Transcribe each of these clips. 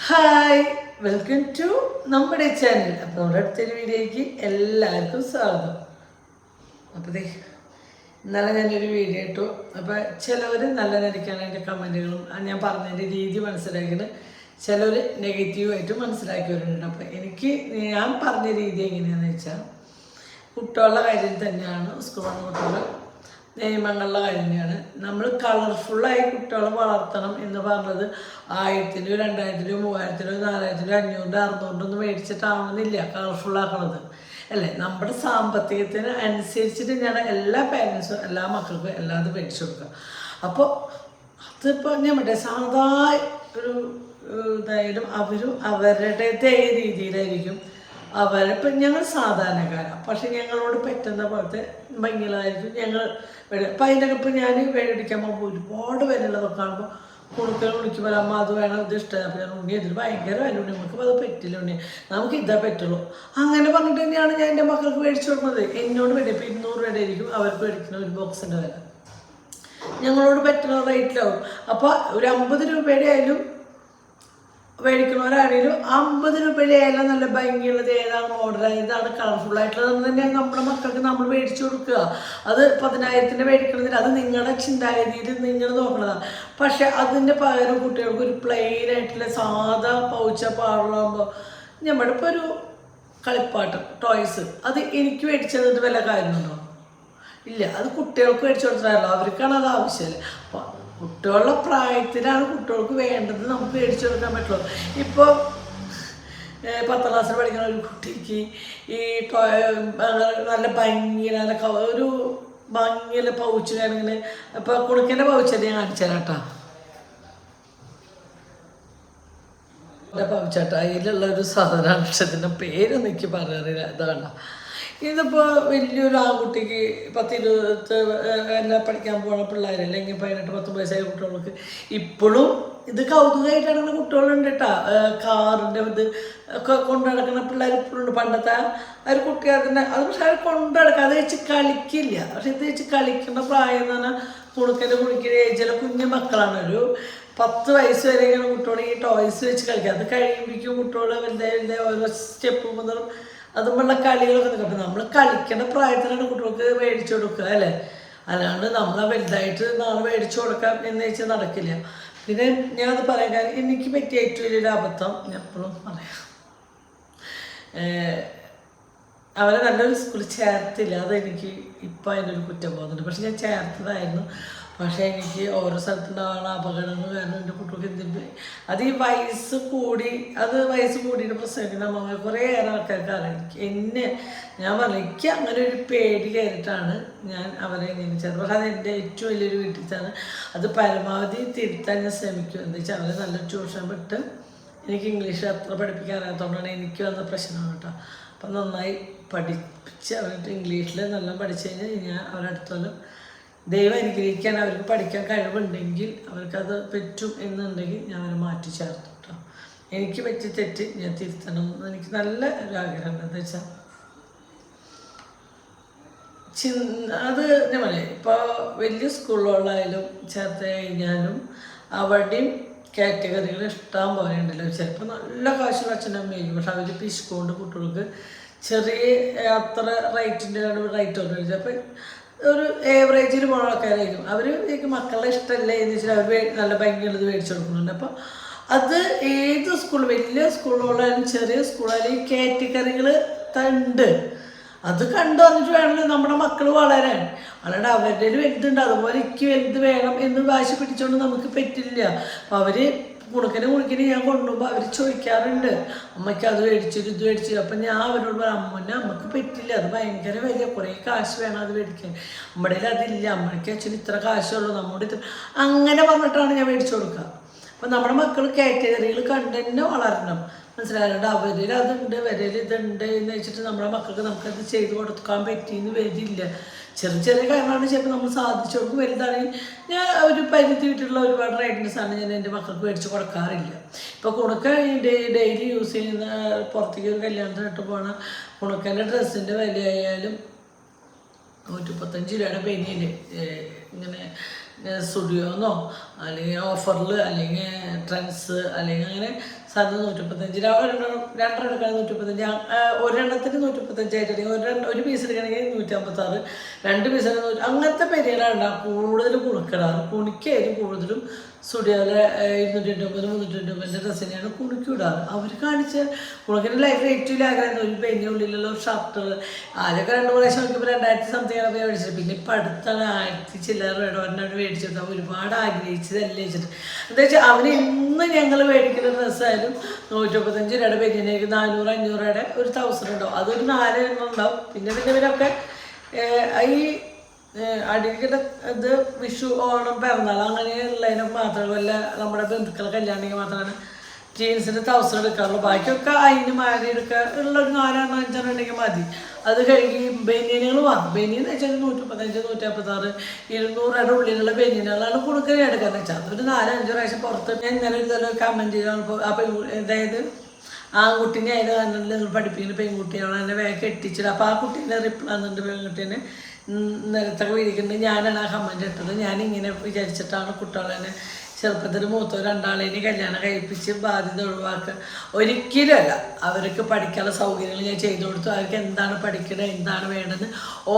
Hi, welcome to നമ്മുടെ channel. അപ്പോൾ നമ്മുടെ അടുത്തൊരു വീഡിയോയ്ക്ക് എല്ലാവർക്കും സ്വാഗതം. അപ്പോൾ ഇന്നലെ ഞാനൊരു വീഡിയോ ഇട്ടു. അപ്പോൾ ചിലവർ നല്ല നിലയ്ക്കാണ് എൻ്റെ കമൻറ്റുകളും ഞാൻ പറഞ്ഞതിൻ്റെ രീതി മനസ്സിലാക്കിയിട്ട് ചിലവർ നെഗറ്റീവായിട്ട് മനസ്സിലാക്കിയവരുണ്ട്. അപ്പോൾ ഞാൻ പറഞ്ഞ രീതി എങ്ങനെയാണെന്ന് വെച്ചാൽ കുട്ടികളുടെ കാര്യം തന്നെയാണ്. സ്കൂൾ വന്ന കുട്ടികൾ നിയമങ്ങളുടെ കാര്യം തന്നെയാണ്. നമ്മൾ കളർഫുള്ളായി കുട്ടികളെ വളർത്തണം എന്ന് പറഞ്ഞത് 1000-നും 2000-നും 3000-നും 4000-നും 500 600 മേടിച്ചിട്ടാവണമെന്നില്ല കളർഫുള്ളാക്കണത് അല്ലേ. നമ്മുടെ സാമ്പത്തികത്തിന് അനുസരിച്ചിട്ട് ഞാൻ എല്ലാ പേരൻസും എല്ലാ മക്കൾക്കും എല്ലാതും മേടിച്ചു കൊടുക്കുക. അപ്പോൾ അതിപ്പോൾ ഞാൻ സാധാ ഒരു ഇതായാലും അവരും അവരുടേതായ രീതിയിലായിരിക്കും അവരിപ്പം ഞങ്ങൾ സാധാരണക്കാരാണ്. പക്ഷെ ഞങ്ങളോട് പറ്റുന്ന പോലത്തെ ഭംഗികളായിരിക്കും ഞങ്ങൾ അപ്പം അതിൻ്റെ ഇപ്പം ഞാൻ മേടിക്കാൻ പോകുമ്പോൾ ഒരുപാട് വിലയുള്ളതൊക്കെ കാണുമ്പോൾ കുളിക്കുമ്പോൾ അമ്മ അത് വേണം ഇത് ഇഷ്ടമാണ്. അപ്പം ഞാൻ ഉണ്ണി ഇതിൽ ഭയങ്കര വില ഉണ്ട്, നമുക്കിപ്പോൾ അത് പറ്റില്ല ഉണ്ണി, നമുക്ക് ഇതേ പറ്റുള്ളൂ അങ്ങനെ പറഞ്ഞിട്ട് തന്നെയാണ് ഞാൻ എൻ്റെ മക്കൾക്ക് മേടിച്ചു കൊടുക്കുന്നത്. എന്നോട് വേണ്ടി ഇപ്പം 200 രൂപയുടെ ആയിരിക്കും അവർക്ക് മേടിക്കുന്ന ഒരു ബോക്സിൻ്റെ വില, ഞങ്ങളോട് പറ്റുന്ന റേറ്റിലാവും. അപ്പോൾ ഒരു 50 രൂപയുടെ ആയാലും മേടിക്കുന്നവരാണെങ്കിലും 50 രൂപയിലായാലും നല്ല ഭംഗിയുള്ളത് ഏതാണ് മോഡൽ ഏതാണ് കളർഫുള്ളായിട്ടുള്ളത് തന്നെയാണ് നമ്മുടെ മക്കൾക്ക് നമ്മൾ മേടിച്ചു കൊടുക്കുക. അത് 10,000-ൻ്റെ മേടിക്കണതിൽ അത് നിങ്ങളുടെ ചിന്താഗതിയിൽ നിങ്ങൾ നോക്കണതാണ്. പക്ഷെ അതിൻ്റെ പകരം കുട്ടികൾക്ക് ഒരു പ്ലെയിൻ ആയിട്ടുള്ള സാധാ പൗച്ച പാടുമ്പോൾ നമ്മളിപ്പോൾ ഒരു കളിപ്പാട്ടം ടോയ്സ് അത് എനിക്ക് മേടിച്ചു തന്നിട്ട് വല്ല കാര്യമുണ്ടോ? ഇല്ല, അത് കുട്ടികൾക്ക് മേടിച്ചു കൊടുത്തിട്ടല്ലോ, അവർക്കാണ് അത് ആവശ്യമില്ല. അപ്പോൾ കുട്ടികളുടെ പ്രായത്തിലാണ് കുട്ടികൾക്ക് വേണ്ടത് നമുക്ക് മേടിച്ചു കൊടുക്കാൻ പറ്റുള്ളൂ. ഇപ്പോൾ 10ാം ക്ലാസ്സിൽ പഠിക്കുന്ന ഒരു കുട്ടിക്ക് ഈ നല്ല ഭംഗിയില ഒരു ഭംഗിയിലെ പൗച്ച് ഞാനിങ്ങനെ ഇപ്പോൾ കുടുക്കൻ്റെ പൗച്ചല്ലേ ഞാൻ കാണിച്ചു തരാം കേട്ടോ. പൗച്ചാട്ട അതിലുള്ള ഒരു സാധനമാണ്, പക്ഷെ അതിൻ്റെ പേരൊന്നും എനിക്ക് പറയാറില്ല. ഇതാണ് ഇതിപ്പോൾ വലിയൊരു ആൺകുട്ടിക്ക് 10-20 എല്ലാം പഠിക്കാൻ പോകുന്ന പിള്ളേർ അല്ലെങ്കിൽ 18-19 വയസ്സായ കുട്ടികൾക്ക് ഇപ്പോഴും ഇത് കൗതുകമായിട്ട് നടക്കുന്ന കുട്ടികളുണ്ട് കേട്ടോ. കാറിൻ്റെ ഇത് ഒക്കെ കൊണ്ടു നടക്കുന്ന പിള്ളേർ ഇപ്പോഴും ഉണ്ട്. പണ്ടത്തെ ആ ഒരു കുട്ടി അതിൻ്റെ അത് പക്ഷെ അവർ കൊണ്ടു നടക്കുക, അത് വെച്ച് കളിക്കില്ല. പക്ഷെ ഇത് വെച്ച് കളിക്കേണ്ട പ്രായം എന്ന് പറഞ്ഞാൽ കുണിക്കുന്ന ഏജിലെ കുഞ്ഞു മക്കളാണ്. ഒരു 10 വയസ്സ് വരെ ഇങ്ങനെ കുട്ടികൾ ഈ ടോയ്സ് വെച്ച് കളിക്കുക. അത് കഴിയുമ്പോഴേക്കും കുട്ടികൾ വലുതായി ഓരോ സ്റ്റെപ്പ് മുതൽ അതുമുള്ള കളികളൊക്കെ നിൽക്കും. അപ്പം നമ്മൾ കളിക്കേണ്ട പ്രായത്തിലാണ് കുട്ടികൾക്ക് മേടിച്ചു കൊടുക്കുക അല്ലേ, അല്ലാണ്ട് നമ്മൾ വലുതായിട്ട് നാളെ മേടിച്ചു കൊടുക്കാം എന്ന് വെച്ചാൽ നടക്കില്ല. പിന്നെ ഞാനത് പറയാൻ കാര്യം എനിക്ക് പറ്റിയ ഏറ്റവും വലിയൊരു അബദ്ധം ഞാൻ എപ്പോഴും പറയാം, അവരെ നല്ലൊരു സ്കൂളിൽ ചേർത്തില്ല. അതെനിക്ക് ഇപ്പം അതിനൊരു കുറ്റം പോകുന്നുണ്ട്. പക്ഷെ ഞാൻ ചേർത്തതായിരുന്നു. പക്ഷേ എനിക്ക് ഓരോ സ്ഥലത്തുണ്ടാകുന്ന അപകടങ്ങൾ കാരണം എൻ്റെ കുട്ടികൾക്ക് എന്തിന് അത് ഈ വയസ്സ് കൂടിയിട്ട് പ്രസവിക്കുന്ന അമ്മ കുറേയേറെ ആൾക്കാർക്ക് അറിയാം. ഞാൻ പറഞ്ഞു എനിക്ക് അങ്ങനെ ഒരു പേടി കയറിയിട്ടാണ് ഞാൻ അവരെ ഇങ്ങനെ ചേർത്ത്. പക്ഷേ അത് എൻ്റെ ഏറ്റവും വലിയൊരു വീട്ടിലാണ്. അത് പരമാവധി തിരുത്താൻ ഞാൻ ശ്രമിക്കും. എന്താ വെച്ചാൽ അവരെ നല്ല ട്യൂഷൻ വിട്ട് എനിക്ക് ഇംഗ്ലീഷ് അത്ര പഠിപ്പിക്കാൻ അറിയാത്തതുകൊണ്ടാണ് എനിക്ക് വന്ന പ്രശ്നമാണ് കേട്ടോ. അപ്പം നന്നായി പഠിപ്പിച്ച് അവർക്ക് ഇംഗ്ലീഷിൽ നല്ല പഠിച്ചു കഴിഞ്ഞാൽ ഞാൻ അവരടുത്തോളം ദൈവം അനുഗ്രഹിക്കാൻ അവർക്ക് പഠിക്കാൻ കഴിവുണ്ടെങ്കിൽ അവർക്കത് പറ്റും എന്നുണ്ടെങ്കിൽ ഞാൻ അവരെ മാറ്റി ചേർത്തു കേട്ടോ. എനിക്ക് പറ്റിയ തെറ്റ് ഞാൻ തിരുത്തണം എന്ന് എനിക്ക് നല്ല ഒരു ആഗ്രഹം. എന്താ വെച്ചാൽ അത് ഞാൻ പറയാം, ഇപ്പോൾ വലിയ സ്കൂളുകളിലായാലും ചേർത്ത് കഴിഞ്ഞാലും അവിടെയും കാറ്റഗറികൾ ഇഷ്ടം പോലെ ഉണ്ടല്ലോ. ചിലപ്പോൾ നല്ല കാശുള്ള അച്ഛനും അമ്മയും, പക്ഷെ അവർ പിശുക്കൊണ്ട് കുട്ടികൾക്ക് ചെറിയ അത്ര റേറ്റിൻ്റെ റേറ്റ് ഒന്നും. അപ്പം ഒരു ഏവറേജിൽ പോണ ആൾക്കാരായിരിക്കും. അവർ മക്കളുടെ ഇഷ്ടമല്ല എന്ന് വെച്ചാൽ അവർ നല്ല ഭംഗിയുള്ളത് മേടിച്ചു കൊടുക്കുന്നുണ്ട്. അപ്പോൾ അത് ഏത് സ്കൂൾ വലിയ സ്കൂളുകളായാലും ചെറിയ സ്കൂളായാലും ഈ കാറ്റഗറികൾ ഉണ്ട്. അത് കണ്ടു വന്നിട്ട് വേണമല്ലോ നമ്മുടെ മക്കൾ വളരാൻ. അല്ലാണ്ട് അവരുടെ വലുതുണ്ട് അതുപോലെ എനിക്ക് വലുത് വേണം എന്ന് വാശി പിടിച്ചുകൊണ്ട് നമുക്ക് പറ്റില്ല. അപ്പോൾ അവർ കുണുക്കനെ ഞാൻ കൊണ്ടുപോകുമ്പോൾ അവർ ചോദിക്കാറുണ്ട്, അമ്മയ്ക്ക് അത് മേടിച്ചിട്ട് ഇത് മേടിച്ചിട്ട്. അപ്പം ഞാൻ അവരോട് പറയാം, അമ്മനെ അമ്മക്ക് പറ്റില്ല, അത് ഭയങ്കര വലിയ കുറേ കാശ് വേണം അത് മേടിക്കാൻ, നമ്മുടെ അതില്ല, അമ്മയ്ക്ക് അച്ഛന് ഇത്ര കാശുള്ളൂ, നമ്മുടെ ഇത്ര അങ്ങനെ പറഞ്ഞിട്ടാണ് ഞാൻ മേടിച്ചു കൊടുക്കുക. അപ്പം നമ്മുടെ മക്കൾ കാറ്റഗറികൾ കണ്ട് തന്നെ വളരണം, മനസ്സിലായാലുണ്ട്. അവരിൽ അതുണ്ട് വരയിൽ ഇതുണ്ട് എന്ന് വെച്ചിട്ട് നമ്മുടെ മക്കൾക്ക് നമുക്കത് ചെയ്ത് കൊടുക്കാൻ പറ്റിയെന്ന് വരില്ല. ചെറിയ കാര്യങ്ങളാണ് ചിലപ്പോൾ നമ്മൾ സാധിച്ചു കൊടുക്കും. വലുതാണെങ്കിൽ ഞാൻ ഒരു പരിധി വിട്ടുള്ള ഒരുപാട് റൈഡൻസാണ് ഞാൻ എൻ്റെ മക്കൾക്ക് മേടിച്ച് കൊടുക്കാറില്ല. ഇപ്പോൾ കുണുക്ക ഡെയിലി യൂസ് ചെയ്യുന്ന പുറത്തേക്ക് ഒരു കല്യാണത്തിനിട്ട് പോകണ കുണുക്കൻ്റെ ഡ്രസ്സിൻ്റെ വിലയായാലും 135 രൂപയുടെ പെനിയില്ലേ ഇങ്ങനെ സ്റ്റുഡിയോന്നോ അല്ലെങ്കിൽ ഓഫറിൽ അല്ലെങ്കിൽ ട്രെൻഡ്സ് അല്ലെങ്കിൽ അങ്ങനെ സാധനം 135, രണ്ടെണ്ണം എടുക്കുകയാണെങ്കിൽ 135, ഒരെണ്ണത്തിന് 135 ഒരു പീസ് എടുക്കുകയാണെങ്കിൽ 156, 2 പീസ് അങ്ങനത്തെ പെരിയലാണ് കൂടുതൽ കുണുക്കിടാറ്. കുണിക്കായാലും കൂടുതലും സ്റ്റുഡിയോയിലെ 299, 399 ഡ്രസ്സിനെയാണ് കുണുക്കിടാറ്. അവർ കാണിച്ച കുണുക്കിൻ്റെ ലൈഫിൽ ഏറ്റവും ആഗ്രഹം ഒരു പെയിൻ്റെ ഉള്ളിലുള്ള ഷർട്ട്. ആദ്യമൊക്കെ 2 പ്രാവശ്യം നോക്കിയപ്പോൾ 2000 സംതിങ് ആണ് മേടിച്ചത്. പിന്നെ ഇപ്പം അടുത്താണ് 1000 ചില്ലറ ഒരെണ്ണം മേടിച്ചത്. ഒരുപാട് ആഗ്രഹിച്ചതല്ലേ വെച്ചിട്ട് എന്താ വെച്ചാൽ അവന് ഇന്ന് ഞങ്ങൾ മേടിക്കുന്ന ഡ്രസ്സായാലും 135 രൂപയുടെ പെരിയനേക്ക് 400, 500 രൂപയുടെ ഒരു 1000 ഉണ്ടാവും. അതൊരു 4 എണ്ണം ഉണ്ടാവും. പിന്നെ ഇവരൊക്കെ ഈ അടിക്കട ഇത് വിഷു, ഓണം, പിറന്നാൾ അങ്ങനെയുള്ളതിനൊക്കെ മാത്രമേ വല്ല നമ്മുടെ ബന്ധുക്കളെ കല്യാണമെങ്കിൽ മാത്രമാണ് ജീൻസിൻ്റെ 1000 എടുക്കാറുള്ളൂ. ബാക്കിയൊക്കെ അതിന് മാറി എടുക്കുക ഉള്ളൊരു 4 എണ്ണം 5 എണ്ണം ഉണ്ടെങ്കിൽ മതി. അത് കഴുകി ബനിയനുകൾ വാങ്ങും. ബനിയൻ എന്ന് വെച്ചാൽ 135, 156, 200 ഉള്ളിലുള്ള ബനിയനുകളാണ് കൊടുക്കാൻ എടുക്കാന്ന് വെച്ചാൽ അതൊരു 4-5 പ്രാവശ്യം പുറത്ത്. ഞാൻ ഇന്നലെ ഒരു കമൻറ്റ് ചെയ്താണ് അപ്പം അതായത് ആൺകുട്ടീനെ അതിൽ കണ്ടിട്ട് നിങ്ങൾ പഠിപ്പിക്കുന്ന പെൺകുട്ടികളെ തന്നെ വേഗം കെട്ടിച്ചിട്ട്. അപ്പോൾ ആ കുട്ടീനെ റിപ്ലൈ ആകുന്നുണ്ട്, പെൺകുട്ടീനെ നിലത്തൊക്കെ വിരിക്കുന്നുണ്ട്. ഞാനാണ് ആ കമൻറ്റ് ഇട്ടത്. ഞാനിങ്ങനെ വിചാരിച്ചിട്ടാണ് കുട്ടികളെ ചെറുപ്പത്തിൽ മൂത്തോ 2 കല്യാണം കഴിപ്പിച്ച് ബാധ്യത ഒഴിവാക്കുക. ഒരിക്കലും അല്ല. അവർക്ക് പഠിക്കാനുള്ള സൗകര്യങ്ങൾ ഞാൻ ചെയ്തു കൊടുത്തു. അവർക്ക് എന്താണ് പഠിക്കുന്നത്, എന്താണ് വേണ്ടതെന്ന്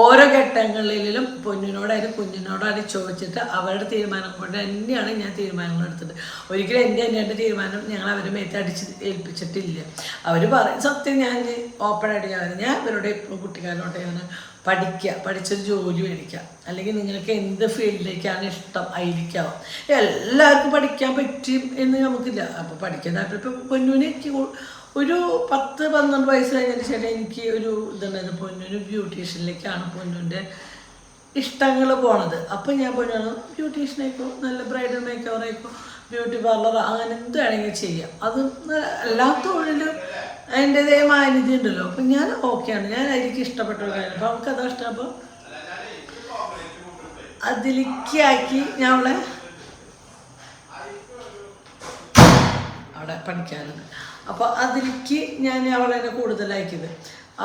ഓരോ ഘട്ടങ്ങളിലും പൊന്നിനോടായാലും കുഞ്ഞിനോടായാലും ചോദിച്ചിട്ട് അവരുടെ തീരുമാനം കൊണ്ട് തന്നെയാണ് ഞാൻ തീരുമാനങ്ങൾ എടുത്തത്. ഒരിക്കലും എൻ്റെ തീരുമാനം ഞങ്ങൾ അവരെ മേത്തടിച്ച് ഏൽപ്പിച്ചിട്ടില്ല. അവർ പറയും സത്യം. ഞാൻ ഓപ്പണായിട്ട് ഞാൻ അവരുടെ കുട്ടിക്കാലോട്ട് ഞാൻ പഠിച്ചൊരു ജോലി മേടിക്കുക, അല്ലെങ്കിൽ നിങ്ങൾക്ക് എന്ത് ഫീൽഡിലേക്കാണ് ഇഷ്ടം അതിലേക്കാവും. എല്ലാവർക്കും പഠിക്കാൻ പറ്റും എന്ന് നമുക്കില്ല. അപ്പോൾ പഠിക്കാൻ താല്പര്യം. ഇപ്പം പൊന്നൂനെനിക്ക് ഒരു 10-12 വയസ്സ് കഴിഞ്ഞതിന് ശേഷം എനിക്ക് ഒരു ഇതുണ്ടായിരുന്നു. പൊന്നൂന് ബ്യൂട്ടീഷ്യനിലേക്കാണ് പൊന്നൂൻ്റെ ഇഷ്ടങ്ങൾ പോണത്. അപ്പം ഞാൻ പൊന്നൂന് ബ്യൂട്ടീഷ്യനായിക്കോ, നല്ല ബ്രൈഡൽ മേക്കവർ ആയിക്കോ, ബ്യൂട്ടി പാർലർ, അങ്ങനെ എന്ത് വേണമെങ്കിൽ ചെയ്യാം. അത് എല്ലാ തൊഴിലും അതിൻ്റെതായ മാന്യത ഉണ്ടല്ലോ. അപ്പം ഞാൻ ഓക്കെയാണ്. ഞാൻ എനിക്ക് ഇഷ്ടപ്പെട്ട ഒരു കാര്യം. അപ്പം നമുക്കതാ ഇഷ്ടം. അപ്പോൾ അതിലേക്കാക്കി ഞാൻ അവിടെ പഠിക്കാനുണ്ട്. അപ്പോൾ അതിലേക്ക് ഞാൻ അവളെ കൂടുതലാക്കിയത്.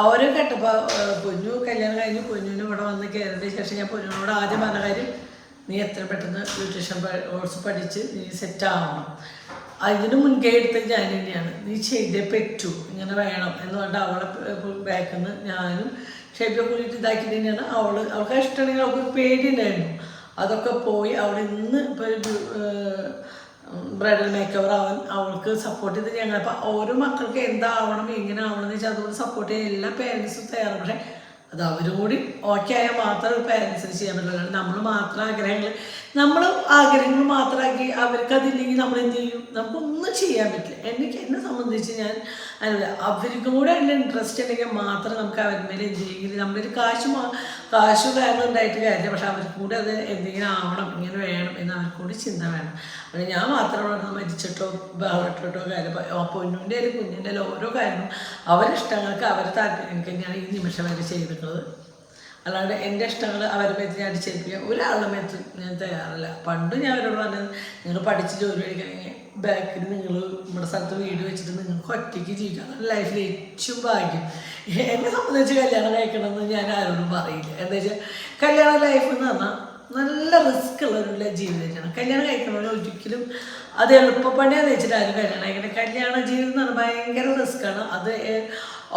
അവരെ കേട്ടപ്പോൾ പൊന്നു കല്യാണം കഴിഞ്ഞ് പൊന്നൂന് ഇവിടെ വന്ന് കയറിയതിന് ശേഷം ഞാൻ പൊന്നൂനോട് ആദ്യം പറഞ്ഞ കാര്യം, നീ എത്ര പെട്ടെന്ന് ബ്യൂട്ടീഷ്യൻ കോഴ്സ് പഠിച്ച് നീ സെറ്റാവണം. അതിന് മുൻകൈ എടുത്തത് ഞാൻ തന്നെയാണ്. നീ ചെയ്തേ പറ്റൂ, ഇങ്ങനെ വേണം എന്ന് പറഞ്ഞിട്ട് അവളെ ബാക്കിൽ നിന്ന് ഞാനും ഷേപ്പിൽ കൂടിയിട്ട് ഇതാക്കി തന്നെയാണ്. അവൾക്ക് ഇഷ്ടമാണെങ്കിൽ അവൾക്ക് പേടി ഉണ്ടായിരുന്നു. അതൊക്കെ പോയി അവിടെ ഇന്ന് ഇപ്പോൾ ബ്രൈഡൽ മേക്കവർ ആവാൻ അവൾക്ക് സപ്പോർട്ട് ചെയ്ത് ഞങ്ങൾ. അപ്പം ഓരോ മക്കൾക്ക് എന്താവണം, എങ്ങനെ ആവണം എന്ന് വെച്ചാൽ അതുകൊണ്ട് സപ്പോർട്ട് ചെയ്യാൻ എല്ലാ പേരൻസും തയ്യാറാണ്. പക്ഷേ അത് അവരും കൂടി ഓക്കെ ആയാൽ മാത്രമേ പേരൻസിന് ചെയ്യാൻ പറ്റുള്ളൂ. നമ്മൾ മാത്രം ആഗ്രഹങ്ങൾ മാത്രമാക്കി അവർക്കതില്ലെങ്കിൽ നമ്മൾ എന്ത് ചെയ്യും? നമുക്കൊന്നും ചെയ്യാൻ പറ്റില്ല. എന്നെ സംബന്ധിച്ച് ഞാൻ അവർക്കും കൂടെ അതിൻ്റെ ഇൻട്രസ്റ്റ് ഉണ്ടെങ്കിൽ മാത്രം നമുക്ക് അവരുടെ മേലെ എന്ത് ചെയ്യെങ്കിലും നമ്മളൊരു കാശ് വേണം ഉണ്ടായിട്ട് കാര്യമില്ല. പക്ഷെ അവർക്കും കൂടെ അത് എന്തെങ്കിലും ആവണം, ഇങ്ങനെ വേണം എന്ന് അവർക്കും കൂടി ചിന്ത വേണം. അങ്ങനെ ഞാൻ മാത്രമാണ് മരിച്ചിട്ടോ ബഹളിട്ടിട്ടോ കാര്യം. പൊന്നൂൻ്റെ ആയാലും കുഞ്ഞിൻ്റെ ആയാലും ഓരോ കാര്യങ്ങളും അവരിഷ്ടങ്ങൾക്ക് അവരെ താല്പര്യങ്ങൾക്ക് തന്നെയാണ് ഈ നിമിഷം വരെ ചെയ്തിട്ടുള്ളത്. അല്ലാണ്ട് എൻ്റെ ഇഷ്ടങ്ങൾ അവരുടെ മേത്ത് ഞാൻ അടിച്ചേൽപ്പിക്കുക ഒരാളുടെ മേത്ത് ഞാൻ തയ്യാറല്ല. പണ്ട് ഞാൻ അവരോട് പറഞ്ഞത്, നിങ്ങൾ പഠിച്ച് ജോലി മേടിക്കണമെങ്കിൽ ബാക്കിൽ നിങ്ങൾ നമ്മുടെ സ്ഥലത്ത് വീട് വെച്ചിട്ട് നിങ്ങൾക്ക് ഒറ്റയ്ക്ക് ജീവിക്കാം. ലൈഫിൽ ഏറ്റവും ഭാഗ്യം. എന്നെ സംബന്ധിച്ച് കല്യാണം കഴിക്കണമെന്ന് ഞാൻ ആരോടും പറയില്ല. എന്താ വെച്ചാൽ കല്യാണ ലൈഫ് എന്ന് പറഞ്ഞാൽ നല്ല റിസ്ക് ഉള്ളൊരു ജീവിതമാണ്. കല്യാണം കഴിക്കണമെങ്കിൽ ഒരിക്കലും അത് എളുപ്പപ്പണിയാന്ന് വെച്ചിട്ട് ആരും കല്യാണം കഴിക്കണം. കല്യാണ ജീവിതം എന്ന് പറഞ്ഞാൽ ഭയങ്കര റിസ്ക്കാണ്. അത്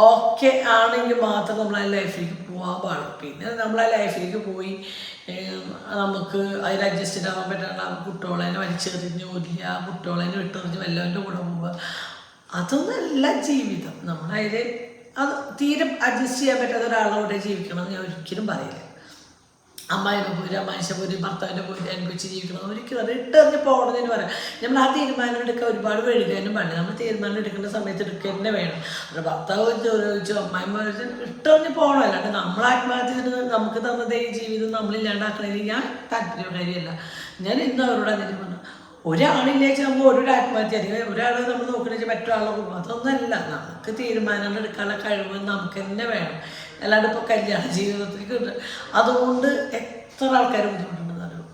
ഓക്കെ ആണെങ്കിൽ മാത്രം നമ്മൾ ആ ലൈഫിലേക്ക് പോകാൻ പാടുള്ളൂ. പിന്നെ നമ്മൾ ആ ലൈഫിലേക്ക് പോയി നമുക്ക് അതിൽ അഡ്ജസ്റ്റഡ് ആവാൻ പറ്റാണ്ട് കുട്ടികളതിനെ വലിച്ചെറിഞ്ഞ് ഒരില്ല, കുട്ടികളതിനെ വിട്ടെറിഞ്ഞ് വല്ലവൻ്റെ കൂടെ പോവുക, അതൊന്നല്ല ജീവിതം. നമ്മളതിൽ അത് തീരെ അഡ്ജസ്റ്റ് ചെയ്യാൻ പറ്റാത്ത ഒരാളോടെ ജീവിക്കണം എന്ന് ഞാൻ ഒരിക്കലും പറയില്ല. അമ്മായിനെ പോയി അമ്മായിശ പോയി ഭർത്താവിൻ്റെ പോയി അനുഭവിച്ച് ജീവിക്കണം ഒരിക്കലും അത് ഇട്ടെറിഞ്ഞ് പോകണമെന്ന് പറയാം. നമ്മൾ ആ തീരുമാനം എടുക്കാൻ ഒരുപാട് വഴുകാനും പാടില്ല. നമ്മൾ തീരുമാനം എടുക്കേണ്ട സമയത്ത് എടുക്കുക തന്നെ വേണം. അത് ഭർത്താവ് ചോദിച്ചു അമ്മായിമ്മ ഇട്ടെറിഞ്ഞ് പോകണം. അല്ലാണ്ട് നമ്മൾ ആത്മഹത്യ ചെയ്തിട്ട് നമുക്ക് തന്നത് ഈ ജീവിതം നമ്മളില്ലാണ്ടാക്കണതിൽ ഞാൻ താല്പര്യകാരിയല്ല. ഞാൻ ഇന്ന് അവരോട് അങ്ങനെ പറഞ്ഞു, ഒരാളിലേക്ക് നമ്മൾ ഓരോരോ ആത്മഹത്യ അല്ലെങ്കിൽ ഒരാൾ നമ്മൾ നോക്കണമെങ്കിൽ മറ്റൊരാളെ കുടുംബം അതൊന്നല്ല. നമുക്ക് തീരുമാനങ്ങൾ എടുക്കാനുള്ള കഴിവ് നമുക്ക് തന്നെ വേണം. അല്ലാണ്ട് ഇപ്പോൾ കല്യാണ ജീവിതത്തിലേക്ക് അതുകൊണ്ട് എത്ര ആൾക്കാർ ബുദ്ധിമുട്ടുണ്ടെന്നറിയും.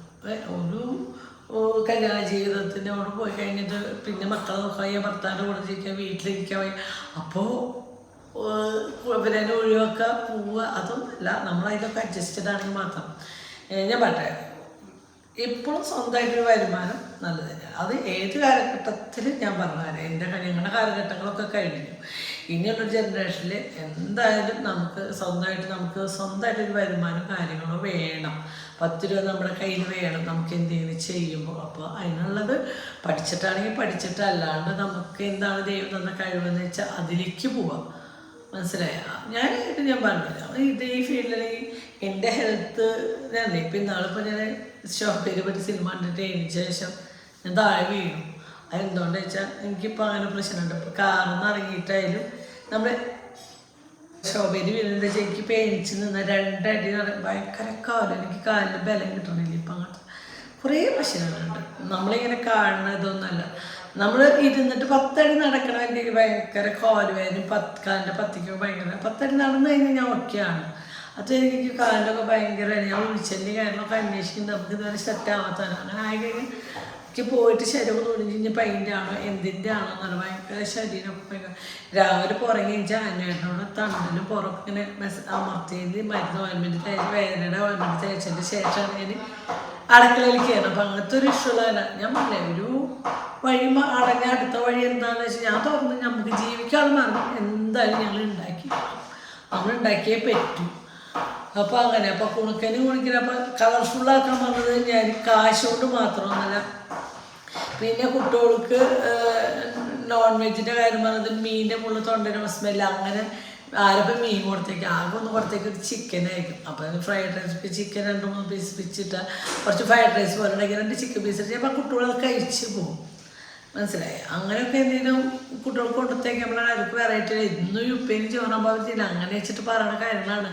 ഒരു കല്യാണ ജീവിതത്തിനോട് പോയി കഴിഞ്ഞിട്ട് പിന്നെ മക്കളെ നോക്കാൻ ഭർത്താവിൻ്റെ കൂടെ ജീവിക്കാൻ വീട്ടിലിരിക്കാൻ വയ്യ. അപ്പോൾ പിന്നെ ഒഴിവാക്കുക പോവുക അതൊന്നുമല്ല. നമ്മളതിലൊക്കെ അഡ്ജസ്റ്റഡ് ആണെങ്കിൽ മാത്രം. ഞാൻ പറട്ടെ, എപ്പോഴും സ്വന്തമായിട്ടൊരു വരുമാനം നല്ലത് തന്നെയാണ്. അത് ഏത് കാലഘട്ടത്തിൽ ഞാൻ പറഞ്ഞുതരാം. ഞങ്ങളുടെ കാലഘട്ടങ്ങളൊക്കെ കഴിഞ്ഞു. ഇനിയുള്ളൊരു ജനറേഷനിൽ എന്തായാലും നമുക്ക് സ്വന്തമായിട്ടൊരു വരുമാനം കാര്യങ്ങളോ വേണം. 10 രൂപ നമ്മുടെ കയ്യിൽ വേണം നമുക്ക് എന്തെങ്കിലും ചെയ്യുമ്പോൾ. അപ്പോൾ അതിനുള്ളത് പഠിച്ചിട്ടാണെങ്കിൽ പഠിച്ചിട്ട്, അല്ലാണ്ട് നമുക്ക് എന്താണ് ദൈവം തന്ന കഴിവെന്ന് വെച്ചാൽ അതിലേക്ക് പോവാം. മനസ്സിലായ ഞാൻ പറഞ്ഞില്ല ഇത് ഈ ഫീൽഡിലേക്ക് എൻ്റെ ഹെൽത്ത് ഇപ്പം ഇന്നാളിപ്പോൾ ഞാൻ ഷോപ്പേര് പറ്റി സിനിമ കണ്ടിട്ട് അതിന് ശേഷം ഞാൻ താഴെ വീണു. അതെന്തുകൊണ്ടെന്ന് വെച്ചാൽ എനിക്കിപ്പോൾ അങ്ങനെ പ്രശ്നമുണ്ട്. ഇപ്പോൾ കാറിൽ നിന്ന് ഇറങ്ങിയിട്ടായാലും നമ്മുടെ ഷോപ്പേര് വീണെന്ന് വെച്ചാൽ എനിക്ക് പേടിച്ച് നിന്ന് 2 അടി ഭയങ്കര കാലം, എനിക്ക് കാലിന് ബലം കിട്ടണില്ല. ഇപ്പം അങ്ങനത്തെ കുറേ പ്രശ്നങ്ങളുണ്ട്. നമ്മളിങ്ങനെ കാണുന്നതൊന്നുമല്ല. നമ്മൾ ഇരുന്നിട്ട് 10 അടി നടക്കണമെങ്കിൽ ഭയങ്കര കാലുവേദനയും കാലിൻ്റെ പത്തിക്കും ഭയങ്കര 10 അടി നടന്നു കഴിഞ്ഞാൽ ഞാൻ ഒക്കെയാണ്. അത് എനിക്ക് കാലിലൊക്കെ ഭയങ്കര ഞാൻ വിളിച്ചതിൻ്റെ കാര്യങ്ങളൊക്കെ അന്വേഷിക്കുന്നത് നമുക്ക് ഇതുവരെ സെറ്റാവാത്തതാണ്. അങ്ങനെ ആയിക്കഴിഞ്ഞാൽ എനിക്ക് പോയിട്ട് ശരീരം തൊടിഞ്ഞ് പെയിൻ്റ് ആണോ എന്തിൻ്റെ ആണോ എന്നല്ല ഭയങ്കര ശരീരമൊക്കെ ഭയങ്കര. രാവിലെ പുറകെ കഴിഞ്ഞാൽ അന്നേട്ടനോട് തണലിന് പുറക്കിങ്ങനെ അമർത്തിയത് മരുന്ന് ഓയിൽമെൻറ്റ് വേദനയുടെ ഓയിൽമെൻറ്റ് തേച്ചതിൻ്റെ ശേഷമാണ് ഞാൻ അടുക്കളയിലേക്ക് കയറണം. അപ്പം അങ്ങനത്തെ ഒരു ഇഷ്യൂള്ളതല്ല. ഞാൻ പറഞ്ഞേ ഒരു വഴി അടഞ്ഞ അടുത്ത വഴി എന്താണെന്ന് വെച്ചാൽ ഞാൻ തുറന്ന് നമുക്ക് ജീവിക്കാനുള്ള മാർഗം എന്തായാലും ഞങ്ങൾ ഉണ്ടാക്കിയേ പറ്റൂ. അപ്പോൾ അങ്ങനെ അപ്പോൾ കുണിക്കന് അപ്പോൾ കളർഫുള്ളാക്കാൻ പറഞ്ഞത് ഞാൻ കാശ് കൊണ്ട് മാത്രമൊന്നുമല്ല. പിന്നെ കുട്ടികൾക്ക് നോൺ വെജിൻ്റെ കാര്യം പറഞ്ഞത് മീനിൻ്റെ മുകളിൽ തൊണ്ടര സ്മെല്ല് അങ്ങനെ ആരപ്പം മീൻ കൊടുത്തേക്ക് ആകെ ഒന്ന് കൊടുത്തേക്ക് ഒരു ചിക്കനായിരിക്കും. അപ്പോൾ ഫ്രൈഡ് റൈസ് ചിക്കൻ 2-3 പീസ് പിച്ചിട്ട് കുറച്ച് ഫ്രൈഡ് റൈസ് പോലെ ഉണ്ടെങ്കിൽ 2 ചിക്കൻ പീസ് ഇട്ട് അപ്പോൾ കുട്ടികളൊക്കെ കഴിച്ച് പോകും. മനസ്സിലായി? അങ്ങനെയൊക്കെ എന്തെങ്കിലും കുട്ടികൾക്ക് കൊടുത്തേക്ക് നമ്മളാണ് അവർക്ക് വെറൈറ്റി ഇന്നും ഉപ്പേരി ചോറാൻ പാകത്തില്ല അങ്ങനെ വെച്ചിട്ട് പറയുന്ന കാര്യങ്ങളാണ്.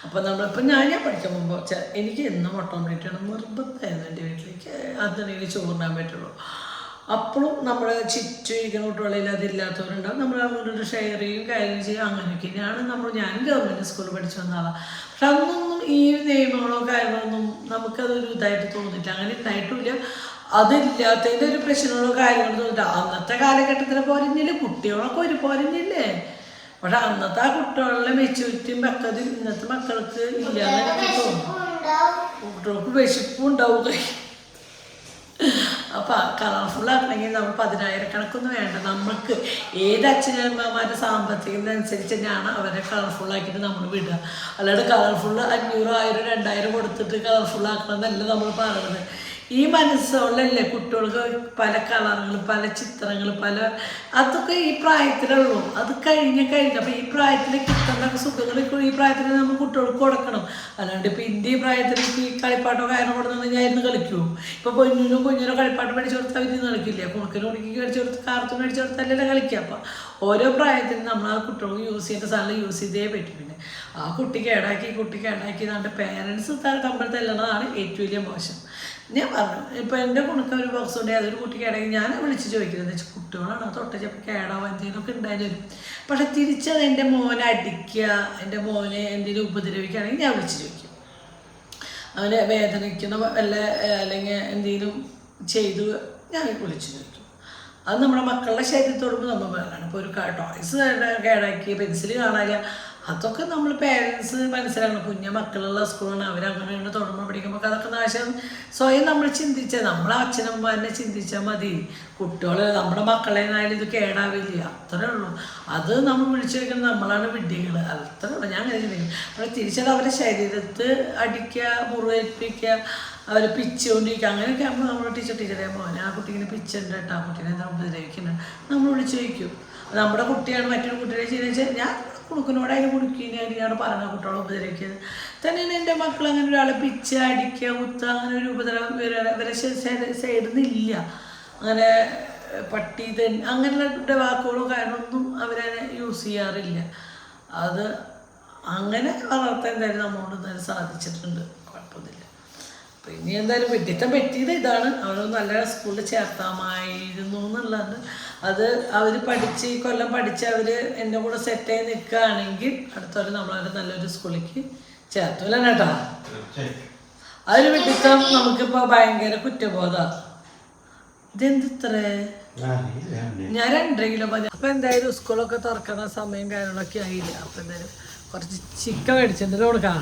അപ്പോൾ നമ്മളിപ്പോൾ ഞാൻ പഠിക്കാൻ പോകുമ്പോൾ എനിക്ക് എന്നും മുട്ട ഓംലെറ്റ് വേണം നിർബന്ധമായിരുന്നു. എൻ്റെ വീട്ടിലേക്ക് അതിനെങ്കിൽ ചോറിനാൻ പറ്റുള്ളൂ. അപ്പോഴും നമ്മൾ ചുറ്റിരിക്കുന്ന കുട്ടികളിൽ അതില്ലാത്തവരുണ്ടാവും. നമ്മൾ അവരോട് ഷെയർ ചെയ്യും കാര്യം ചെയ്യും. അങ്ങനെയൊക്കെയാണ് ഞാൻ ഗവൺമെൻറ് സ്കൂളിൽ പഠിച്ചു വന്ന ആളാണ്. പക്ഷെ അതൊന്നും ഈ നിയമങ്ങളോ കാര്യങ്ങളൊന്നും നമുക്കതൊരു ഇതായിട്ട് തോന്നിയില്ല. അങ്ങനെ ഉണ്ടായിട്ടില്ല. അതില്ലാത്തതിൻ്റെ ഒരു പ്രശ്നങ്ങളോ കാര്യങ്ങളോ തോന്നില്ല. അന്നത്തെ കാലഘട്ടത്തിലെ പോലെന്നില്ല, കുട്ടികളൊക്കെ ഒരുപോലെ തന്നെയല്ലേ. പക്ഷെ അന്നത്തെ ആ കുട്ടികളുടെ മെച്യൂരിറ്റിയും പക്വതയും ഇന്നത്തെ മക്കൾക്ക് ഇല്ലാന്ന് എനിക്ക് തോന്നുന്നു. കുട്ടികൾക്ക് വിശപ്പും ഉണ്ടാവും. അപ്പം കളർഫുള്ളാക്കണമെങ്കിൽ നമ്മൾ 10,000 കണക്കൊന്നും വേണ്ട. നമുക്ക് ഏത് അച്ഛനമ്മമാരുടെ സാമ്പത്തികത്തിനനുസരിച്ച് തന്നെയാണ് അവരെ കളർഫുള്ളാക്കിയിട്ട് നമ്മൾ വിടുക. അല്ലാണ്ട് കളർഫുള്ള് 500, 1000, 2000 കൊടുത്തിട്ട് കളർഫുള്ളാക്കണം എന്നല്ല നമ്മൾ പറയുന്നത്. ഈ മനസ്സുകളിലല്ലേ കുട്ടികൾക്ക് പല കളറുകൾ, പല ചിത്രങ്ങൾ, അതൊക്കെ ഈ പ്രായത്തിലുള്ളൂ. അത് കഴിഞ്ഞ അപ്പോൾ ഈ പ്രായത്തിൽ കിട്ടേണ്ട സുഖങ്ങൾ ഈ പ്രായത്തിൽ നമ്മൾ കുട്ടികൾക്ക് കൊടുക്കണം. അല്ലാണ്ട് ഇപ്പം ഈ പ്രായത്തിലേക്ക് ഈ കളിപ്പാട്ടോ കാര്യം കൊടുത്തു ഞാൻ ഇരുന്ന് കളിക്കുമോ? ഇപ്പോൾ കുഞ്ഞിനോ കളിപ്പാട്ട് മേടിച്ചു കൊടുത്താൽ അവരിന്ന് കളിക്കില്ല. കുണുക്കിന് മേടിച്ചു കൊടുത്ത് കാർത്തൂൺ മേടിച്ചു കൊടുത്താലല്ലേ കളിക്കുക. അപ്പം ഓരോ പ്രായത്തിലും നമ്മൾ ആ കുട്ടികൾക്ക് യൂസ് ചെയ്യേണ്ട സാധനം യൂസ് ചെയ്തേ പറ്റും. പിന്നെ ആ കുട്ടിക്ക് ഏടാക്കി നമ്മുടെ പേരൻസ് തമ്മിൽ തല്ലുന്നതാണ് ഏറ്റവും വലിയ മോശം. ഞാൻ പറഞ്ഞു ഇപ്പോൾ എൻ്റെ കുണുക്ക ഒരു ബോക്സ് ഉണ്ടെങ്കിൽ അതൊരു കുട്ടിക്ക് ഇടയിൽ ഞാൻ വിളിച്ച് ചോദിക്കുന്നത് വെച്ചാൽ കുട്ടികളാണ് തൊട്ടച്ചപ്പോൾ കേടാവാൻ എന്തെങ്കിലുമൊക്കെ ഉണ്ടായാലും വരും. പക്ഷെ തിരിച്ചത് എൻ്റെ മോനെ അടിക്കുക, എൻ്റെ മോനെ എന്തെങ്കിലും ഉപദ്രവിക്കുകയാണെങ്കിൽ ഞാൻ വിളിച്ച് ചോദിക്കും. അവനെ വേദനിക്കുന്ന വല്ല അല്ലെങ്കിൽ എന്തെങ്കിലും ചെയ്തു ഞാൻ വിളിച്ച് ചോദിക്കും. അത് നമ്മുടെ മക്കളുടെ ശരീരത്തോടും നമ്മൾ വേണം. ഇപ്പോൾ ഒരു ടോയ്സ് കേടാക്കി പെൻസിൽ കാണാനില്ല, അതൊക്കെ നമ്മൾ പേരൻസ് മനസ്സിലാക്കണം. കുഞ്ഞ മക്കളുള്ള സ്കൂളാണ്, അവരങ്ങനെ തുടർന്ന് പഠിക്കുമ്പോൾ അതൊക്കെ നാശം. സ്വയം നമ്മൾ ചിന്തിച്ചാൽ നമ്മൾ അച്ഛനമ്മമാരെ ചിന്തിച്ചാൽ മതി. കുട്ടികൾ നമ്മുടെ മക്കളേനായാലും ഇത് കേടാവില്ല, അത്രേ ഉള്ളൂ. അത് നമ്മൾ വിളിച്ചു വയ്ക്കുന്നത് നമ്മളാണ് വിഡ്ഢികൾ, അത്രേ ഉള്ളൂ. ഞാൻ അങ്ങനെ ചിന്തിക്കും. അപ്പോൾ തിരിച്ചത് അവരുടെ ശരീരത്ത് അടിക്കുക, മുറിവേൽപ്പിക്കുക, അവർ പിച്ചുകൊണ്ടിരിക്കുക, അങ്ങനെയൊക്കെ ആകുമ്പോൾ നമ്മൾ ടീച്ചറെ മോനെ ആ കുട്ടിങ്ങനെ പിച്ചുണ്ട് കേട്ടോ, ആ കുട്ടീനെ എന്താ ഉപദ്രവിക്കുന്നുണ്ട് നമ്മൾ വിളിച്ചു വയ്ക്കും. നമ്മുടെ കുട്ടിയാണ് മറ്റൊരു കുട്ടിയെ ചെയ്യുന്നത്. ഞാൻ കുണുക്കിനോട് അതിന് കുണുക്കിനാണ് പറഞ്ഞ കുട്ടികളെ ഉപദ്രവിക്കുന്നത് തന്നെയാണ്. എൻ്റെ മക്കൾ അങ്ങനെ ഒരാളെ പിച്ച് അടിക്കുക, കുത്ത അങ്ങനെ ഒരു ഉപദ്രവം ഇവരെ സൈഡിൽ നിന്നില്ല. അങ്ങനെ പട്ടി അങ്ങനെയുള്ള വാക്കുകളോ കാര്യങ്ങളൊന്നും അവരതിനെ യൂസ് ചെയ്യാറില്ല. അത് അങ്ങനെ വളർത്താൻ എന്തായാലും നമ്മളോട് എന്തായാലും സാധിച്ചിട്ടുണ്ട്, കുഴപ്പമൊന്നുമില്ല. പിന്നെ എന്തായാലും വെട്ടിത്തം പറ്റിയത് ഇതാണ്. അവരൊന്ന് നല്ല സ്കൂളിൽ ചേർത്താമായിരുന്നു എന്നുള്ളത്. അത് അവർ പഠിച്ച് ഈ കൊല്ലം പഠിച്ച് അവർ എൻ്റെ കൂടെ സെറ്റായി നിൽക്കുകയാണെങ്കിൽ അടുത്തൊരു നമ്മളവരെ നല്ലൊരു സ്കൂളിലേക്ക് ചേർത്തൂല കേട്ടോ. അതിന് വെട്ടിത്തം നമുക്കിപ്പോൾ ഭയങ്കര കുറ്റബോധമാണ്. ഇതെന്തിത്രേ ഞാൻ 2.5 കിലോ മതി. അപ്പോൾ എന്തായാലും സ്കൂളൊക്കെ തുറക്കുന്ന സമയം കാര്യങ്ങളൊക്കെ ആയില്ല. അപ്പോൾ എന്തായാലും കുറച്ച് ചിക്കൻ മേടിച്ചിട്ട് കൊടുക്കാം.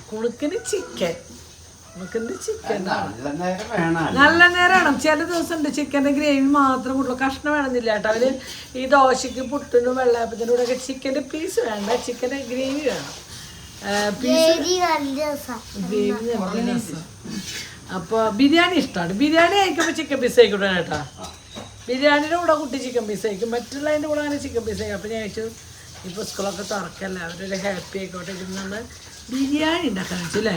കുണുക്കിന് ചിക്കൻ നമുക്കെന്ത് ചിക്കൻ നല്ല നേരം വേണം. ചില ദിവസം ഉണ്ട് ചിക്കൻ്റെ ഗ്രേവി മാത്രം കൂടുതൽ, കഷ്ണം വേണമെന്നില്ല കേട്ടോ. അവർ ഈ ദോശയ്ക്ക് പുട്ടിനും വെള്ളയപ്പത്തിൻ്റെ കൂടെ ഒക്കെ ചിക്കൻ്റെ പീസ് വേണ്ട, ചിക്കൻ്റെ ഗ്രേവി വേണം. ഗ്രേവി നല്ല രസം. അപ്പോൾ ബിരിയാണി ഇഷ്ടമാണ്. ബിരിയാണി കഴിക്കുമ്പോൾ ചിക്കൻ പീസ് ആയിക്കോട്ടെ കേട്ടോ. ബിരിയാണിയുടെ കൂടെ കുട്ടി ചിക്കൻ പീസ് കഴിക്കും, മറ്റുള്ളതിൻ്റെ കൂടെ അങ്ങനെ ചിക്കൻ പീസ് കഴിക്കും. അപ്പോൾ ഞാൻ ചോദിച്ചു ഇപ്പോൾ സ്കൂളൊക്കെ തുറക്കല്ല, അവരൊരു ഹാപ്പി ആയിക്കോട്ടെ ഇരുന്നാണ് ബിരിയാണി ഉണ്ടാക്കാൻ വെച്ചു അല്ലേ.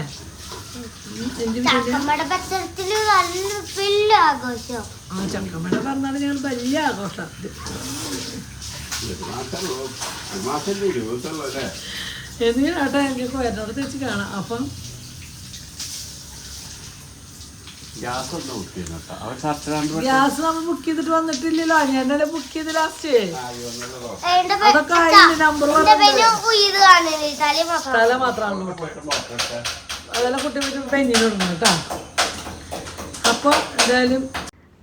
ആ ചക്കമ്മയുടെ പറഞ്ഞാൽ ഞങ്ങൾ വലിയ ആഘോഷം. എന്തിനാട്ടാ എനിക്ക് വരുന്നോടത്ത് വെച്ച് കാണാം. അപ്പം ഗ്യാസ് നമ്മൾ ബുക്ക് ചെയ്തിട്ട് വന്നിട്ടില്ലല്ലോ, ഞാനല്ലേ ബുക്ക് ചെയ്ത് ലാസ്റ്റ്. അതൊക്കെ നമ്പർ തല മാത്രമാണ് അതെല്ലാം കുട്ടി പെഞ്ഞിനിടണം കേട്ടോ. അപ്പോൾ എന്തായാലും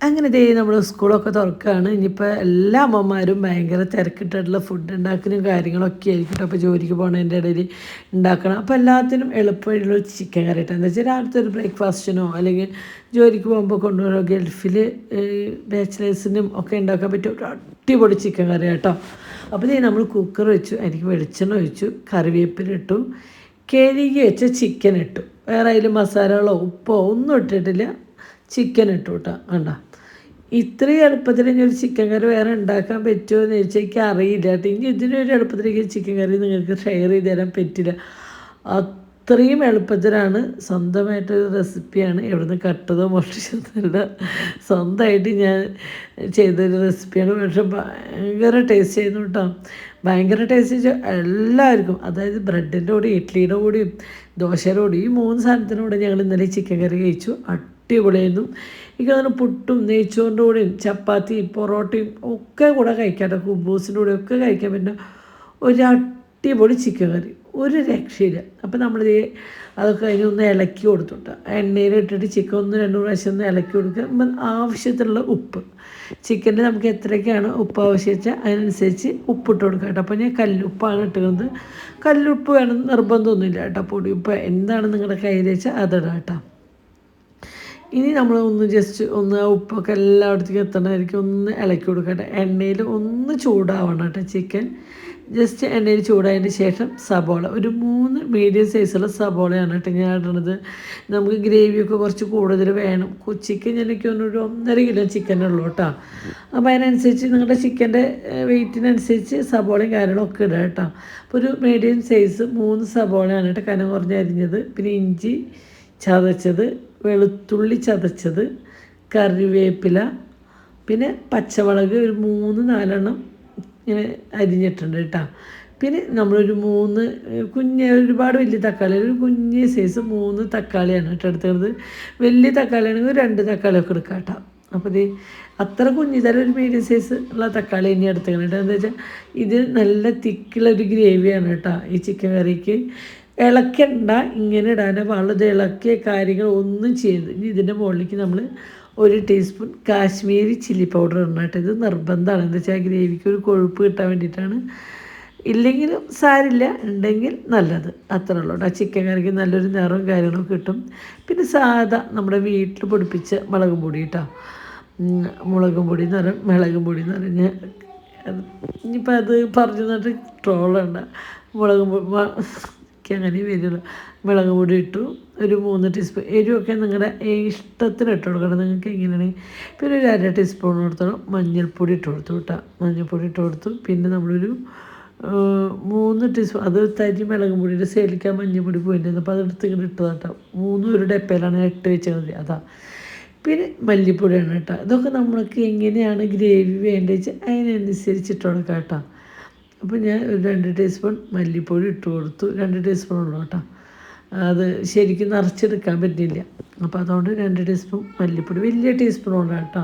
അങ്ങനെ ദേ നമ്മൾ സ്കൂളൊക്കെ തുറക്കുകയാണ്. ഇനിയിപ്പോൾ എല്ലാ അമ്മമാരും ഭയങ്കര തിരക്കിട്ടുള്ള ഫുഡ് ഉണ്ടാക്കലും കാര്യങ്ങളൊക്കെ ആയിരിക്കും. അപ്പോൾ ജോലിക്ക് പോകുന്നതിൻ്റെ ഇടയിൽ ഉണ്ടാക്കണം. അപ്പോൾ എല്ലാത്തിനും എളുപ്പമായിട്ടുള്ള ചിക്കൻ കറി ഇട്ടാൽ എന്താ വെച്ചാൽ രാവിലത്തെ ഒരു ബ്രേക്ക്ഫാസ്റ്റിനോ അല്ലെങ്കിൽ ജോലിക്ക് പോകുമ്പോൾ കൊണ്ടുപോകുന്ന ഗൾഫിൽ ബാച്ചിലേഴ്സിനും ഒക്കെ ഉണ്ടാക്കാൻ പറ്റിയ ഒരു അടിപൊളി ചിക്കൻ കറി കേട്ടോ. അപ്പോൾ ദേ നമ്മൾ കുക്കർ വെച്ചു, എനിക്ക് വെളിച്ചെണ്ണ ഒഴിച്ചു, കറിവേപ്പില ഇട്ടു, കഴുകി വെച്ച ചിക്കൻ ഇട്ടു. വേറെ അതിൽ മസാലകളോ ഉപ്പോ ഒന്നും ഇട്ടിട്ടില്ല, ചിക്കൻ ഇട്ടു കേട്ടോ. കണ്ടോ ഇത്രയും എളുപ്പത്തിൽ ഇനി ഒരു ചിക്കൻ കറി വേറെ ഉണ്ടാക്കാൻ പറ്റുമോ എന്ന് ചോദിച്ചാൽ എനിക്ക് അറിയില്ല കേട്ടോ. ഇനി ഇതിനൊരു എളുപ്പത്തിലേക്ക് ചിക്കൻ കറി നിങ്ങൾക്ക് ഷെയർ ചെയ്ത് തരാൻ പറ്റില്ല. അത്രയും എളുപ്പത്തിലാണ്, സ്വന്തമായിട്ടൊരു റെസിപ്പിയാണ്. എവിടുന്ന് കട്ടതോ മോഷ്ടിച്ചതല്ല, സ്വന്തമായിട്ട് ഞാൻ ചെയ്തൊരു റെസിപ്പിയാണ്. പക്ഷെ ഭയങ്കര ടേസ്റ്റ് ചെയ്യുന്നു കേട്ടോ. ഭയങ്കര ടേസ്റ്റ് വെച്ചാൽ എല്ലാവർക്കും, അതായത് ബ്രെഡിൻ്റെ കൂടെ ഇഡ്ഡലിയുടെ കൂടെയും ദോശയുടെ കൂടെയും ഈ 3 സാധനത്തിനൂടെ ഞങ്ങൾ ഇന്നലെ ചിക്കൻ കറി കഴിച്ചു. അടിപൊളിയായിരുന്നു. എനിക്ക് അതിന് പുട്ടും നെയ്ച്ചോറിൻ്റെ കൂടെയും ചപ്പാത്തിയും പൊറോട്ടയും ഒക്കെ കൂടെ കഴിക്കാം, കുബൂസിൻ്റെ കൂടെ ഒക്കെ കഴിക്കാൻ പറ്റുന്ന ഒരു അടിപൊളി ചിക്കൻ കറി, ഒരു രക്ഷയില്ല. അപ്പോൾ നമ്മളിത് അതൊക്കെ അതിനൊന്ന് ഇളക്കി കൊടുത്തുട്ടോ. എണ്ണയിലിട്ടിട്ട് ചിക്കൻ 1-2 പ്രാവശ്യം ഒന്ന് ഇളക്കി കൊടുക്കുക. ആവശ്യത്തിനുള്ള ഉപ്പ്, ചിക്കൻ്റെ നമുക്ക് എത്രയൊക്കെയാണ് ഉപ്പ് ആവശ്യം വെച്ചാൽ അതിനനുസരിച്ച് ഉപ്പിട്ട് കൊടുക്കുക കേട്ടോ. അപ്പോൾ ഞാൻ കല്ലുപ്പാണ് ഇട്ടുന്നത്. കല്ലുപ്പ് വേണം നിർബന്ധമൊന്നുമില്ല കേട്ടോ. പൊടി ഉപ്പ് എന്താണ് നിങ്ങളുടെ കയ്യിൽ വെച്ചാൽ അതിടാം കേട്ടോ. ഇനി നമ്മൾ ജസ്റ്റ് ഒന്ന് ഉപ്പൊക്കെ എല്ലായിടത്തേക്കും എത്തണമായിരിക്കും, ഒന്ന് ഇളക്കി കൊടുക്കട്ടെ. എണ്ണയിൽ ഒന്ന് ചൂടാവണം കേട്ടോ ചിക്കൻ. ജസ്റ്റ് എണ്ണയിൽ ചൂടായതിന് ശേഷം സബോള, ഒരു 3 മീഡിയം സൈസുള്ള സബോളയാണ് കേട്ടോ ഞാൻ ഇടുന്നത്. നമുക്ക് ഗ്രേവിയൊക്കെ കുറച്ച് കൂടുതൽ വേണം. ചിക്കൻ എനിക്ക് ഒരു 1.5 കിലോ ചിക്കനുള്ളൂ കേട്ടോ. അപ്പോൾ അതിനനുസരിച്ച് നിങ്ങളുടെ ചിക്കൻ്റെ വെയിറ്റിനനുസരിച്ച് സബോളയും കാര്യങ്ങളൊക്കെ ഇടുക കേട്ടോ. അപ്പോൾ ഒരു മീഡിയം സൈസ് 3 സബോളയാണ് കേട്ടോ കനം കുറഞ്ഞ് അരിഞ്ഞത്. പിന്നെ ഇഞ്ചി ചതച്ചത്, വെളുത്തുള്ളി ചതച്ചത്, കറിവേപ്പില, പിന്നെ പച്ചമുളക് ഒരു 3-4 ഇങ്ങനെ അരിഞ്ഞിട്ടുണ്ട് കേട്ടോ. പിന്നെ നമ്മളൊരു 3 ഒരുപാട് വലിയ തക്കാളി, ഒരു കുഞ്ഞ് സൈസ് 3 തക്കാളിയാണ് കേട്ടോ എടുത്തത്. വലിയ തക്കാളി ആണെങ്കിൽ 2 തക്കാളിയൊക്കെ എടുക്കാം കേട്ടോ. അപ്പോൾ ഇത് അത്ര കുഞ്ഞിതരം ഒരു മീഡിയം സൈസ് ഉള്ള തക്കാളി ഇനി എടുത്തേക്കണം കേട്ടോ. എന്താ വെച്ചാൽ ഇത് നല്ല തിക്കുള്ളൊരു ഗ്രേവിയാണ് കേട്ടോ ഈ ചിക്കൻ കറിക്ക്. ഇളക്കണ്ട, ഇങ്ങനെ ഇടാനേ പാടുള്ളൂ. ഇത് ഇളക്കിയ കാര്യങ്ങൾ ഒന്നും ചെയ്ത് ഇനി ഇതിൻ്റെ മുകളിലേക്ക് നമ്മൾ 1 ടീസ്പൂൺ കാശ്മീരി ചില്ലി പൗഡർ ഇടണം കേട്ടോ. ഇത് നിർബന്ധമാണ്. എന്താ വെച്ചാൽ ഗ്രേവിക്ക് ഒരു കൊഴുപ്പ് കിട്ടാൻ വേണ്ടിയിട്ടാണ്. ഇല്ലെങ്കിലും സാരില്ല, ഉണ്ടെങ്കിൽ നല്ലത്, അത്രേ ഉള്ളൂ കേട്ടോ. ചിക്കൻ കറിക്ക് നല്ലൊരു നിറവും കാര്യങ്ങളൊക്കെ കിട്ടും. പിന്നെ സാധാ നമ്മുടെ വീട്ടിൽ പൊടിപ്പിച്ച മുളകും പൊടി കേട്ടോ. മുളകും പൊടി എന്ന് പറഞ്ഞാൽ മുളകും പൊടി എന്ന് പറഞ്ഞാൽ ഇനിയിപ്പോൾ അത് പറഞ്ഞു തന്നിട്ട് ട്രോളുണ്ട. മുളകും അങ്ങനെ വരുള്ളൂ. മുളക് പൊടി ഇട്ടു, ഒരു 3 ടീസ്പൂൺ. എരിവൊക്കെ നിങ്ങളുടെ ഇഷ്ടത്തിന് ഇട്ട് കൊടുക്കണം, നിങ്ങൾക്ക് എങ്ങനെയാണെങ്കിൽ. പിന്നെ ഒരു 1/2 ടീസ്പൂൺ കൊടുത്തോളം മഞ്ഞൾപ്പൊടി ഇട്ട് കൊടുത്തു കേട്ടോ. മഞ്ഞൾപ്പൊടി ഇട്ട് കൊടുത്തു. പിന്നെ നമ്മളൊരു 3 ടീസ്പൂൺ, അത് തരി മുളക് പൊടിയുടെ സേലിക്കാൻ മഞ്ഞൾപ്പൊടി പോയിട്ടുണ്ടായിരുന്നു. അപ്പോൾ അതെടുത്ത് ഇങ്ങനെ ഇട്ടത് കേട്ടോ. 3 ഒരു ഡപ്പയിലാണ് ഇട്ട് വെച്ചത്, അതാ. പിന്നെ മല്ലിപ്പൊടിയാണ് കേട്ടോ. ഇതൊക്കെ നമ്മൾക്ക് എങ്ങനെയാണ് ഗ്രേവി വേണ്ടത് വെച്ചാൽ അതിനനുസരിച്ച് ഇട്ട് കൊടുക്കാം കേട്ടോ. അപ്പോൾ ഞാൻ ഒരു 2 ടീസ്പൂൺ മല്ലിപ്പൊടി ഇട്ട് കൊടുത്തു. 2 ടീസ്പൂൺ ഉള്ളൂ കേട്ടോ. അത് ശരിക്കും നിറച്ചെടുക്കാൻ പറ്റില്ല. അപ്പോൾ അതുകൊണ്ട് 2 ടീസ്പൂൺ മല്ലിപ്പൊടി, വലിയ ടീസ്പൂൺ കൊണ്ടാണ് കേട്ടോ.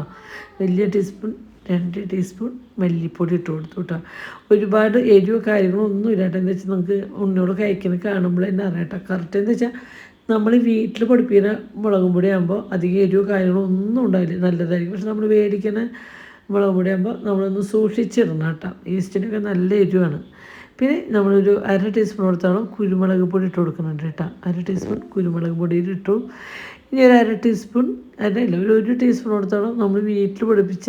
വലിയ ടീസ്പൂൺ 2 ടീസ്പൂൺ മല്ലിപ്പൊടി ഇട്ട് കൊടുത്തു കേട്ടോ. ഒരുപാട് എരിവോ കാര്യങ്ങളോ ഒന്നും ഇല്ല കേട്ടോ. എന്താ വെച്ചാൽ നമുക്ക് ഉണ്ണിയോട് കഴിക്കുന്നത് കാണുമ്പോൾ തന്നെ അറിയാം കേട്ടോ. കറക്റ്റ് എന്താ വെച്ചാൽ നമ്മൾ വീട്ടിൽ പൊടിപ്പിക്കുന്ന മുളകും പൊടി ആകുമ്പോൾ അധികം എരിവോ കാര്യങ്ങളോ ഒന്നും ഉണ്ടാവില്ല, നല്ലതായിരിക്കും. പക്ഷെ നമ്മൾ മേടിക്കുന്ന മുളക് പൊടി ആകുമ്പോൾ നമ്മളൊന്ന് സൂക്ഷിച്ചിടണം കേട്ടോ. ഈസ്റ്റിനൊക്കെ നല്ല എരിവാണ്. പിന്നെ നമ്മളൊരു 1/2 ടീസ്പൂണോടത്തോളം കുരുമുളക് പൊടി ഇട്ട് കൊടുക്കുന്നുണ്ട് കേട്ടോ. 1/2 ടീസ്പൂൺ കുരുമുളക് പൊടിയിലിട്ടു. ഇനി ഒരു 1/2 ടീസ്പൂൺ അല്ല ഒരു ടീസ്പൂണോടത്തോളം നമ്മൾ വീട്ടിൽ പൊടിപ്പിച്ച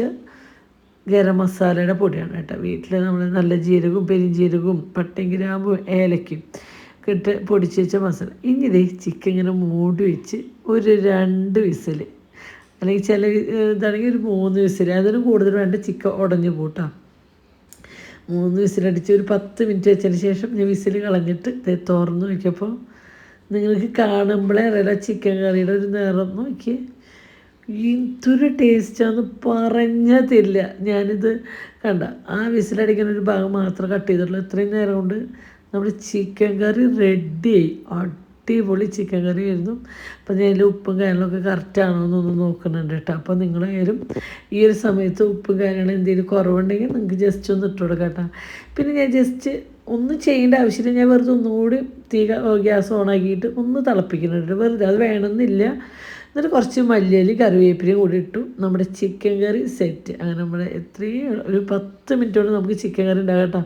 ഗരം മസാലയുടെ പൊടിയാണ് കേട്ടോ. വീട്ടിൽ നമ്മൾ നല്ല ജീരകവും പെരുംജീരകവും പട്ടയും ഗ്രാമ്പും ഏലയ്ക്കും ഇട്ട് പൊടിച്ച് വെച്ച മസാല. ഇനി ഇതേ ചിക്കൻ ഇങ്ങനെ മൂടി വെച്ച് ഒരു 2 വിസിൽ, അല്ലെങ്കിൽ ചില ഇതാണെങ്കിൽ ഒരു 3 വിസിൽ, അതിന് കൂടുതൽ വേണ്ട, ചിക്കൻ ഉടഞ്ഞു പോട്ടാ. 3 വിസിലടിച്ച് ഒരു 10 മിനിറ്റ് വെച്ചതിന് ശേഷം ഞാൻ വിസിൽ കളഞ്ഞിട്ട് തുറന്ന് നോക്കിയപ്പോൾ നിങ്ങൾക്ക് കാണുമ്പോഴേ അറിയില്ല ചിക്കൻ കറിയുടെ ഒരു നിറം നോക്കി എന്തൊരു ടേസ്റ്റാന്ന് പറഞ്ഞാൽ തരില്ല. ഞാനിത് കണ്ട ആ വിസിലടിക്കുന്ന ഒരു ഭാഗം മാത്രം കട്ട് ചെയ്തിട്ടുള്ളൂ. ഇത്രയും നേരം കൊണ്ട് നമ്മുടെ ചിക്കൻ കറി റെഡിയായി. അടിപൊളി ചിക്കൻ കറി ആയിരുന്നു. അപ്പം ഞാൻ അതിൽ ഉപ്പും കാര്യങ്ങളൊക്കെ കറക്റ്റാണോ എന്നൊന്ന് നോക്കുന്നുണ്ട് കേട്ടോ. അപ്പോൾ നിങ്ങളായാലും ഈ ഒരു സമയത്ത് ഉപ്പും കാര്യങ്ങളും എന്തെങ്കിലും കുറവുണ്ടെങ്കിൽ നിങ്ങൾക്ക് ജസ്റ്റ് ഒന്ന് ഇട്ട് കൊടുക്കാം കേട്ടോ. പിന്നെ ഞാൻ ജസ്റ്റ് ഒന്നും ചെയ്യേണ്ട ആവശ്യമില്ല, ഞാൻ വെറുതെ ഒന്നുകൂടി ഗ്യാസ് ഓണാക്കിയിട്ട് ഒന്ന് തിളപ്പിക്കുന്നുണ്ട് വെറുതെ, അത് വേണമെന്നില്ല. എന്നിട്ട് കുറച്ച് മല്ലിയില കറിവേപ്പിലയും കൂടി ഇട്ടു. നമ്മുടെ ചിക്കൻ കറി സെറ്റ്. അങ്ങനെ നമ്മുടെ എത്രയും ഒരു 10 മിനിറ്റ് കൊണ്ട് നമുക്ക് ചിക്കൻ കറി ഉണ്ടാകാം കേട്ടോ.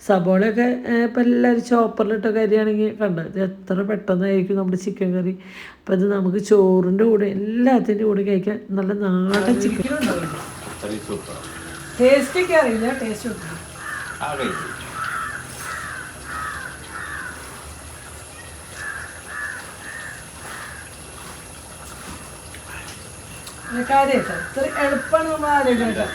സബോളയൊക്കെ ഇപ്പം എല്ലാവരും ചോപ്പറിലിട്ടൊക്കെ അരിയാണെങ്കിൽ കണ്ടോ ഇത് എത്ര പെട്ടെന്നായിരിക്കും നമ്മുടെ ചിക്കൻ കറി. അപ്പം ഇത് നമുക്ക് ചോറിൻ്റെ കൂടെ എല്ലാത്തിൻ്റെ കൂടെ കഴിക്കാൻ നല്ല നാടൻ ചിക്കൻ ഉണ്ടാവും. ടേസ്റ്റൊക്കെ അറിയില്ല, ടേസ്റ്റ് കാര്യമായിട്ടോ. ഇത്ര എളുപ്പമാണ് നമ്മൾ ആലോചിക്കാം.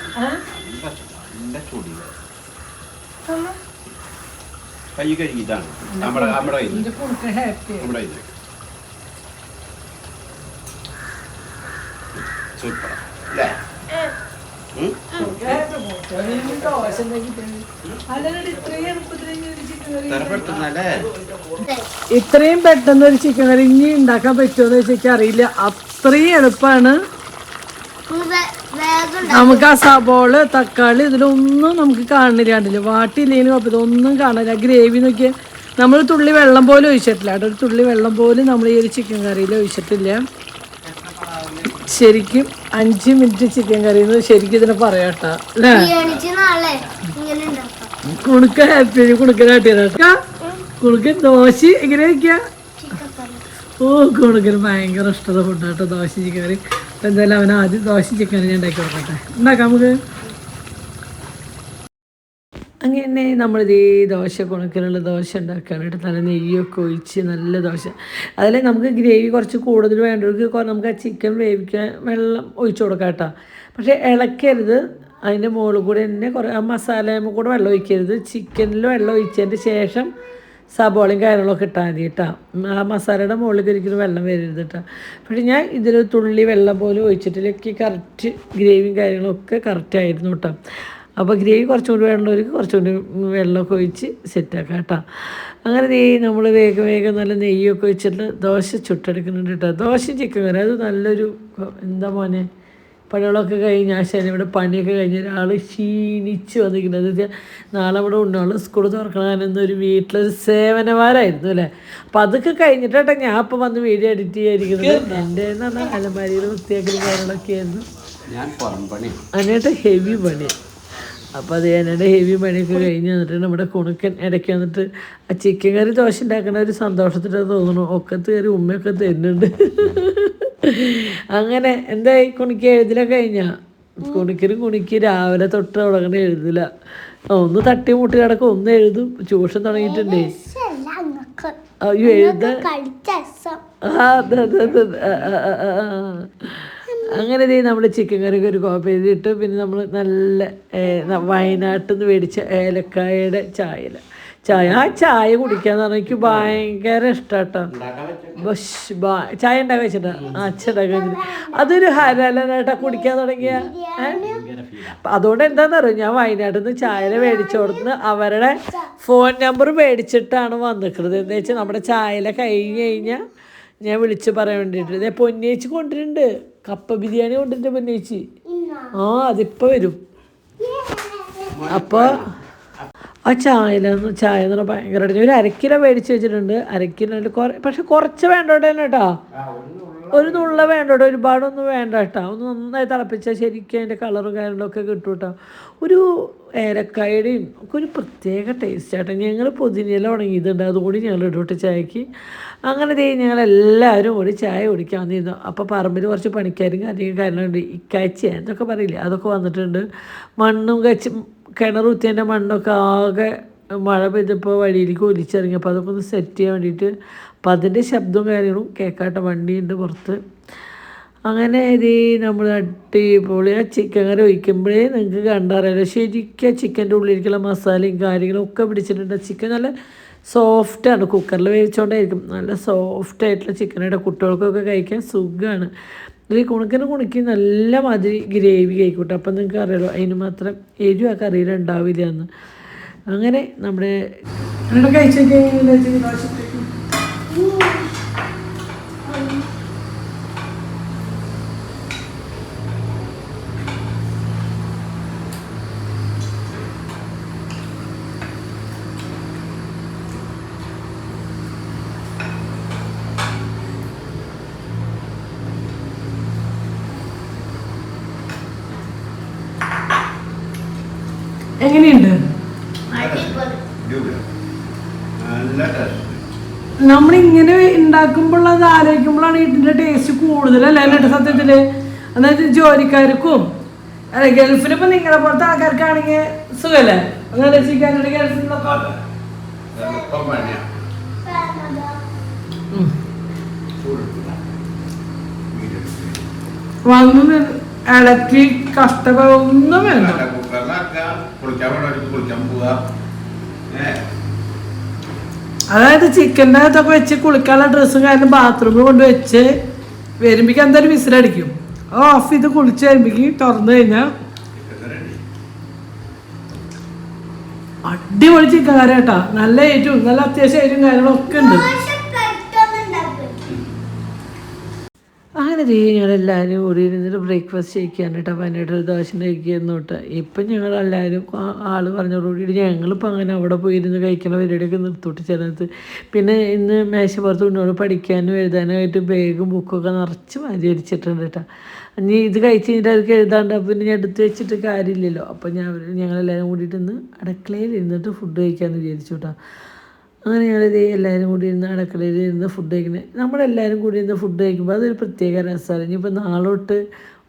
ഇത്രയും പെട്ടെന്ന് ഒരു ചിക്കൻ കറി ഇനി ഉണ്ടാക്കാൻ പറ്റുമോ എന്ന് വെച്ചാൽ അറിയില്ല. അത്രയും എളുപ്പമാണ്. നമുക്ക് ആ സബോള് തക്കാളി ഇതിലൊന്നും നമുക്ക് കാണില്ല, വാട്ടിയില്ലെങ്കിലും അപ്പം ഇതൊന്നും കാണില്ല. ഗ്രേവി നോക്കിയാൽ നമ്മൾ തുള്ളി വെള്ളം പോലും ഒഴിച്ചിട്ടില്ല കേട്ടോ. ഒരു തുള്ളി വെള്ളം പോലും നമ്മൾ ഈ ഒരു ചിക്കൻ കറിയിൽ ഒഴിച്ചിട്ടില്ല. ശരിക്കും 5 മിനിറ്റ് ചിക്കൻ കറി എന്ന് ശരിക്കും ഇതിനെ പറയാട്ടോ അല്ലേ. കുണുക്ക ഹാപ്പി കുണുക്കനാട്ടിയതാ. കുണുക്കൻ ദോശ എങ്ങനെ വയ്ക്കുക? ഓ കുണുക്കന് ഭയങ്കര ഇഷ്ടമുള്ള ഫുഡാട്ടോ ദോശ ചിക്കൻ കറി. അപ്പം എന്തായാലും അവൻ ആദ്യം ദോശ ചിക്കൻ കറി ഞാൻ ഉണ്ടാക്കി കൊടുക്കട്ടെ. ഉണ്ടാക്കാം നമുക്ക്. അങ്ങനെ നമ്മളിത് ദോശ കുണക്കിനുള്ള ദോശ ഉണ്ടാക്കാനായിട്ട് നല്ല നെയ്യൊക്കെ ഒഴിച്ച് നല്ല ദോശ. അതിൽ നമുക്ക് ഗ്രേവി കുറച്ച് കൂടുതൽ വേണ്ടവർക്ക് നമുക്ക് ആ ചിക്കൻ വേവിക്കാൻ വെള്ളം ഒഴിച്ചു കൊടുക്കാം കേട്ടോ. പക്ഷേ ഇളക്കരുത്. അതിൻ്റെ മുകളിൽ കൂടെ തന്നെ കുറേ ആ മസാലയിൽ കൂടെ വെള്ളം ഒഴിക്കരുത്. ചിക്കനിൽ വെള്ളം ഒഴിച്ചതിൻ്റെ ശേഷം സബോളയും കാര്യങ്ങളൊക്കെ ഇട്ടാൽ മതി കേട്ടോ. ആ മസാലയുടെ മുകളിൽ ഒരിക്കലും വെള്ളം വരരുത് കേട്ടോ. പക്ഷേ ഞാൻ ഇതിൽ തുള്ളി വെള്ളം പോലും ഒഴിച്ചിട്ടിലേക്ക് കറക്റ്റ് ഗ്രേവിയും കാര്യങ്ങളൊക്കെ കറക്റ്റായിരുന്നു കേട്ടോ. അപ്പോൾ ഗ്രേവി കുറച്ചും കൂടി വേണ്ടവർക്ക് കുറച്ചും കൂടി വെള്ളമൊക്കെ ഒഴിച്ച് സെറ്റാക്കാം കേട്ടോ. അങ്ങനെ നമ്മൾ വേഗം നല്ല നെയ്യൊക്കെ ഒഴിച്ചിട്ട് ദോശ ചുട്ടെടുക്കുന്നുണ്ട് കേട്ടോ. ദോശയും ചിക്കൻ കറി അത് നല്ലൊരു എന്താ മോനെ പണികളൊക്കെ കഴിഞ്ഞ് ആശാൻ ഇവിടെ പണിയൊക്കെ കഴിഞ്ഞ് ഒരാൾ ക്ഷീണിച്ച് വന്നിരിക്കുന്നത്. നാളെ ഇവിടെ ഉണ്ണുള്ള സ്കൂൾ തുറക്കണമെന്നൊരു വീട്ടിലൊരു സേവനവാരായിരുന്നു അല്ലേ. അപ്പം അതൊക്കെ കഴിഞ്ഞിട്ടാട്ടോ ഞാൻ ഇപ്പം വന്ന് വീഡിയോ എഡിറ്റ് ചെയ്യാതിരിക്കുന്നത്. എൻ്റെ എന്ന് പറഞ്ഞാൽ അലമാരിയിൽ വൃത്തിയാക്കലും കാര്യങ്ങളൊക്കെ ആയിരുന്നു. അതിനായിട്ട് ഹെവി പണി. അപ്പോൾ അത് ഞാനെൻ്റെ ഹെവി പണിയൊക്കെ കഴിഞ്ഞ് വന്നിട്ട് നമ്മുടെ കുണുക്കൻ ഇടയ്ക്ക് വന്നിട്ട് ആ ചിക്കൻ കറി ദോശ ഉണ്ടാക്കുന്ന ഒരു സന്തോഷത്തിട്ട് തോന്നുന്നു. ഒക്കത്ത് കയറി ഉമ്മയൊക്കെ തരുന്നുണ്ട്. അങ്ങനെ എന്തായി കുണിക്ക് എഴുതിലൊക്കെ കഴിഞ്ഞാൽ കുണിക്ക് രാവിലെ തൊട്ട് തുടങ്ങണ എഴുതില്ല. ഒന്ന് തട്ടി മുട്ടി കിടക്കും, ഒന്ന് എഴുതും. ട്യൂഷൻ തുടങ്ങിയിട്ടുണ്ടേ. അയ്യോ എഴുതാൻ അങ്ങനെ നമ്മൾ ചിക്കൻ കറിക്ക് ഒരു കോപ്പ എഴുതിയിട്ട് പിന്നെ നമ്മൾ നല്ല വയനാട്ടിൽ നിന്ന് മേടിച്ച ഏലക്കായയുടെ ചായ ആ ചായ കുടിക്കാന്ന് പറഞ്ഞാൽ എനിക്ക് ഭയങ്കര ഇഷ്ടാട്ടോ. ചായ ഉണ്ടാക്കി വെച്ചിട്ടാ അച്ഛണ്ടാക്കി അതൊരു ഹരലനായിട്ടാ കുടിക്കാൻ തുടങ്ങിയ. അതുകൊണ്ട് എന്താണെന്നറിയോ, ഞാൻ വയനാട്ടിൽ നിന്ന് ചായ മേടിച്ചു കൊടുത്ത് അവരുടെ ഫോൺ നമ്പർ മേടിച്ചിട്ടാണ് വന്നിക്കുന്നത്. എന്താ വെച്ചാൽ നമ്മുടെ ചായല കഴിഞ്ഞ് കഴിഞ്ഞാൽ ഞാൻ വിളിച്ച് പറയാൻ വേണ്ടിയിട്ട്. ഇതേ പൊന്നേച്ചി കൊണ്ടിട്ടുണ്ട്, കപ്പ ബിരിയാണി കൊണ്ടിട്ടുണ്ട് പൊന്നേച്ചി. അതിപ്പോൾ വരും. അപ്പോൾ ആ ചായ എന്ന് പറഞ്ഞാൽ ഭയങ്കരമായിട്ട് ഒരു 1/2 കിലോ മേടിച്ച് വെച്ചിട്ടുണ്ട്. 1/2 കിലോ പക്ഷെ കുറച്ച് വേണ്ടോട്ടെ കേട്ടോ. ഒരു നുള്ള വേണ്ട കേട്ടോ, ഒരുപാടൊന്നും വേണ്ട കേട്ടോ. ഒന്ന് നന്നായി തിളപ്പിച്ചാൽ ശരിക്കും അതിൻ്റെ കളറും കാര്യങ്ങളൊക്കെ കിട്ടും കേട്ടോ. ഒരു ഏലക്കായുടെയും ഒക്കെ ഒരു പ്രത്യേക ടേസ്റ്റ് ആട്ടോ. ഞങ്ങൾ പുതിനയില ഉണങ്ങിയിട്ടുണ്ട്, അതുകൂടി ഞങ്ങൾ ഇടോട്ട് ചായക്ക്. അങ്ങനെ ഞങ്ങളെല്ലാവരും കൂടി ചായ കുടിക്കാൻ വന്നിരുന്നു. അപ്പോൾ പറമ്പിൽ കുറച്ച് പണിക്കാരും കാര്യങ്ങളുണ്ട്, ഇക്കാഴ്ച എന്തൊക്കെ പറയില്ലേ, അതൊക്കെ വന്നിട്ടുണ്ട്. മണ്ണും കിണർ കുത്തിയതിൻ്റെ മണ്ണൊക്കെ ആകെ മഴ പെയ്തപ്പോൾ വഴിയിലേക്ക് ഒലിച്ചിറങ്ങിയപ്പോൾ അതൊക്കെ ഒന്ന് സെറ്റ് ചെയ്യാൻ വേണ്ടിയിട്ട്. അപ്പം അതിൻ്റെ ശബ്ദവും കാര്യങ്ങളും കേൾക്കാത്ത വണ്ടിയുണ്ട് പുറത്ത്. അങ്ങനെ ഇത് നമ്മൾ അടിപൊളി ആ ചിക്കൻ കറി ഒഴിക്കുമ്പോഴേ നിങ്ങൾക്ക് കണ്ടറിയാലോ ശരിക്കും ചിക്കൻ്റെ ഉള്ളിലേക്കുള്ള മസാലയും കാര്യങ്ങളും ഒക്കെ പിടിച്ചിട്ടുണ്ട്. ചിക്കൻ നല്ല സോഫ്റ്റാണ്, കുക്കറിൽ വേവിച്ചുകൊണ്ടായിരിക്കും. നല്ല സോഫ്റ്റായിട്ടുള്ള ചിക്കനായിട്ട് കുട്ടികൾക്കൊക്കെ കഴിക്കാൻ സുഖമാണ്. ഈ കുണുക്കി നല്ല മാതിരി ഗ്രേവി കഴിക്കൂട്ടോ. അപ്പം നിങ്ങൾക്ക് അറിയാലോ അതിന് മാത്രം എരിവ് ആ കറിയിൽ ഉണ്ടാവില്ല എന്ന്. അങ്ങനെ നമ്മുടെ എങ്ങനെയുണ്ട് നമ്മളിങ്ങനെ ഉണ്ടാക്കുമ്പോൾ അത് ആലോചിക്കുമ്പോഴാണ് ഇതിൻ്റെ ടേസ്റ്റ് കൂടുതലല്ലേ അല്ലേ സത്യത്തിൽ. അതായത് ജോലിക്കാർക്കും അല്ലെ ഗൾഫിലിപ്പോൾ നിങ്ങളെ പോലത്തെ ആൾക്കാർക്കാണെങ്കിൽ സുഖമല്ലേ അങ്ങനെ ചിക്കാനുണ്ട് ഗൾഫിലൊക്കെ വന്ന് ഇളക്കി കഷ്ടമൊന്നും വേണ്ട. അതായത് ചിക്കൻ്റെ അകത്തൊക്കെ വെച്ച് കുളിക്കാനുള്ള ഡ്രസ്സും കാര്യം ബാത്റൂമിൽ കൊണ്ട് വെച്ച് വരുമ്പോഴേക്കും എന്തായാലും വിസിലടിക്കും. ഓഫ് ചെയ്ത് കുളിച്ച് വരുമ്പോഴേക്കും തുറന്നു കഴിഞ്ഞാൽ അടിപൊളി ചിക്കൻ കറി കേട്ടോ. നല്ല ഏറ്റവും നല്ല അത്യാവശ്യം ഏറ്റവും കാര്യങ്ങളൊക്കെ ഉണ്ട്. അങ്ങനെ ഞങ്ങളെല്ലാവരും കൂടി ഇരുന്നിട്ട് ബ്രേക്ക്ഫാസ്റ്റ് കഴിക്കാൻ കേട്ടോ. പതിനെട്ട് ദോശ കഴിക്കുന്നു കേട്ടോ. ഇപ്പം ഞങ്ങളെല്ലാവരും ആൾ പറഞ്ഞതോടുകൂടി ഞങ്ങളിപ്പോൾ അങ്ങനെ അവിടെ പോയിരുന്ന് കഴിക്കണ പരിപാടിയൊക്കെ നിർത്തോട്ട് ചേർത്ത്. പിന്നെ ഇന്ന് മേശപ്പുറത്ത് കുഞ്ഞോട് പഠിക്കാനും എഴുതാനായിട്ട് ബാഗും ബുക്കൊക്കെ നിറച്ച് മാറ്റി വെച്ചിട്ടുണ്ട് കേട്ടോ. ഇനി ഇത് കഴിച്ച് കഴിഞ്ഞിട്ട് അവർക്ക് എഴുതാണ്ട് അപ്പോൾ പിന്നെ ഞാൻ എടുത്ത് വെച്ചിട്ട് കാര്യമില്ലല്ലോ. അപ്പോൾ ഞങ്ങളെല്ലാവരും കൂടിയിട്ട് ഇന്ന് അടുക്കളയിൽ ഇരുന്നിട്ട് ഫുഡ് കഴിക്കാമെന്ന് വിചാരിച്ചു കേട്ടോ. അങ്ങനെ ഞങ്ങളിത് എല്ലാവരും കൂടി ഇരുന്ന് അടുക്കളയിൽ ഇരുന്ന് ഫുഡ് കഴിക്കുന്നത്. നമ്മളെല്ലാവരും കൂടി ഇരുന്ന് ഫുഡ് കഴിക്കുമ്പോൾ അതൊരു പ്രത്യേക രസമാണ്. ഇനിയിപ്പോൾ നാളെ തൊട്ട്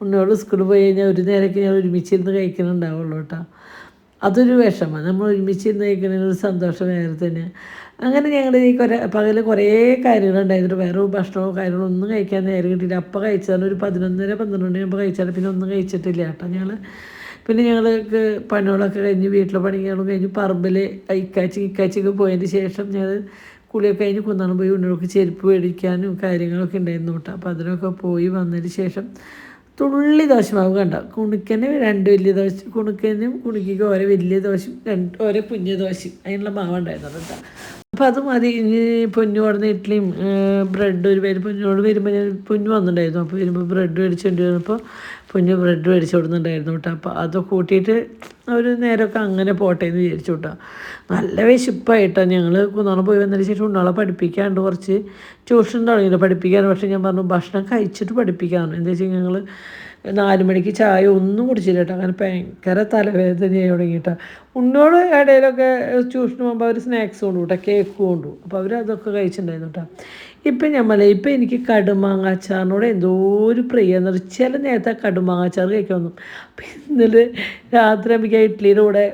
ഉണ്ണോട് സ്കൂളിൽ പോയി കഴിഞ്ഞാൽ ഒരു നേരമൊക്കെ ഞങ്ങൾ ഒരുമിച്ചിരുന്ന് കഴിക്കുന്നുണ്ടാവുള്ളൂ കേട്ടോ. അതൊരു വിഷമമാണ്. നമ്മൾ ഒരുമിച്ചിരുന്ന് കഴിക്കുന്നതിനൊരു സന്തോഷം വേറെ തന്നെയാണ്. അങ്ങനെ ഞങ്ങൾ ഈ പകൽ കുറേ കാര്യങ്ങളുണ്ടായിരുന്നു. വേറെ ഭക്ഷണമോ കാര്യങ്ങളോ ഒന്നും കഴിക്കാൻ നേരം കിട്ടിയില്ല. അപ്പം കഴിച്ചാൽ ഒരു 11:30-12 മണിയാകുമ്പോൾ കഴിച്ചാൽ പിന്നെ ഒന്നും കഴിച്ചിട്ടില്ല കേട്ടോ ഞങ്ങൾ. പിന്നെ ഞങ്ങൾക്ക് പണികളൊക്കെ കഴിഞ്ഞ് വീട്ടിലെ പണികളും കഴിഞ്ഞ് പറമ്പിൽ ഇക്കാച്ചിക്ക് പോയതിന് ശേഷം ഞങ്ങൾ കുളിയൊക്കെ കഴിഞ്ഞ് കുന്നാണ് പോയി ഉണ്ണുകൾക്ക് ചെരുപ്പ് മേടിക്കാനും കാര്യങ്ങളൊക്കെ ഉണ്ടായിരുന്നു കേട്ടോ. അപ്പോൾ അതിനൊക്കെ പോയി വന്നതിന് ശേഷം തുള്ളി ദോശമാവ് കണ്ട കുണുക്കന് 2 വലിയ ദോശ, കുണുക്കനും കുണുക്കിക്ക് ഓരോ വലിയ ദോശയും ഓരോ കുഞ്ഞു ദോശയും അതിനുള്ള മാവുണ്ടായിരുന്നു കേട്ടോ. അപ്പോൾ അത് മതി. ഇനി പൊന്നു കൊടുന്ന ഇഡ്ഡലിയും ബ്രെഡ് ഒരു പേര് പൊന്നോട് വരുമ്പോൾ ഞാൻ പൊന്നു വന്നിട്ടുണ്ടായിരുന്നു. അപ്പോൾ വരുമ്പോൾ ബ്രെഡ് മേടിച്ചുകൊണ്ട് വന്നപ്പോൾ പൊന്നു ബ്രെഡ് മേടിച്ചു കൊടുക്കുന്നുണ്ടായിരുന്നു കേട്ടോ. അപ്പോൾ അത് കൂട്ടിയിട്ട് ഒരു നേരമൊക്കെ അങ്ങനെ പോട്ടെ എന്ന് വിചാരിച്ചു കേട്ടോ. നല്ല വിശപ്പായിട്ടാണ്. ഞങ്ങൾ കുന്നോളം പോയി വന്നതിന് ശേഷം ഉണ്ണോളെ പഠിപ്പിക്കാണ്ട് കുറച്ച് ട്യൂഷൻ തുടങ്ങിയിട്ട് പഠിപ്പിക്കാൻ. പക്ഷേ ഞാൻ പറഞ്ഞു ഭക്ഷണം കഴിച്ചിട്ട് പഠിപ്പിക്കാമെന്ന്. എന്താ വെച്ചാൽ ഞങ്ങൾ 4 മണിക്ക് ചായ ഒന്നും കുടിച്ചില്ല കേട്ടോ. അങ്ങനെ ഭയങ്കര തലവേദനയായി തുടങ്ങിയിട്ടാണ്. ഉണ്ണോട് ഇടയിലൊക്കെ ട്യൂഷന് പോകുമ്പോൾ അവർ സ്നാക്സ് കൊണ്ടു കേട്ടോ, കേക്ക് കൊണ്ടു. അപ്പോൾ അവരതൊക്കെ കഴിച്ചിട്ടുണ്ടായിരുന്നു കേട്ടോ. ഇപ്പം എനിക്ക് കടുമാങ്ങാച്ചാറിനോട് എന്തോ ഒരു പ്രിയെന്ന് പറഞ്ഞാൽ ചില നേരത്തെ കടുമാങ്ങാച്ചാർ കഴിക്കാൻ വന്നു. അപ്പം ഇന്നലെ രാത്രി നമുക്ക് ഇഡ്ഡലിയുടെ കൂടെ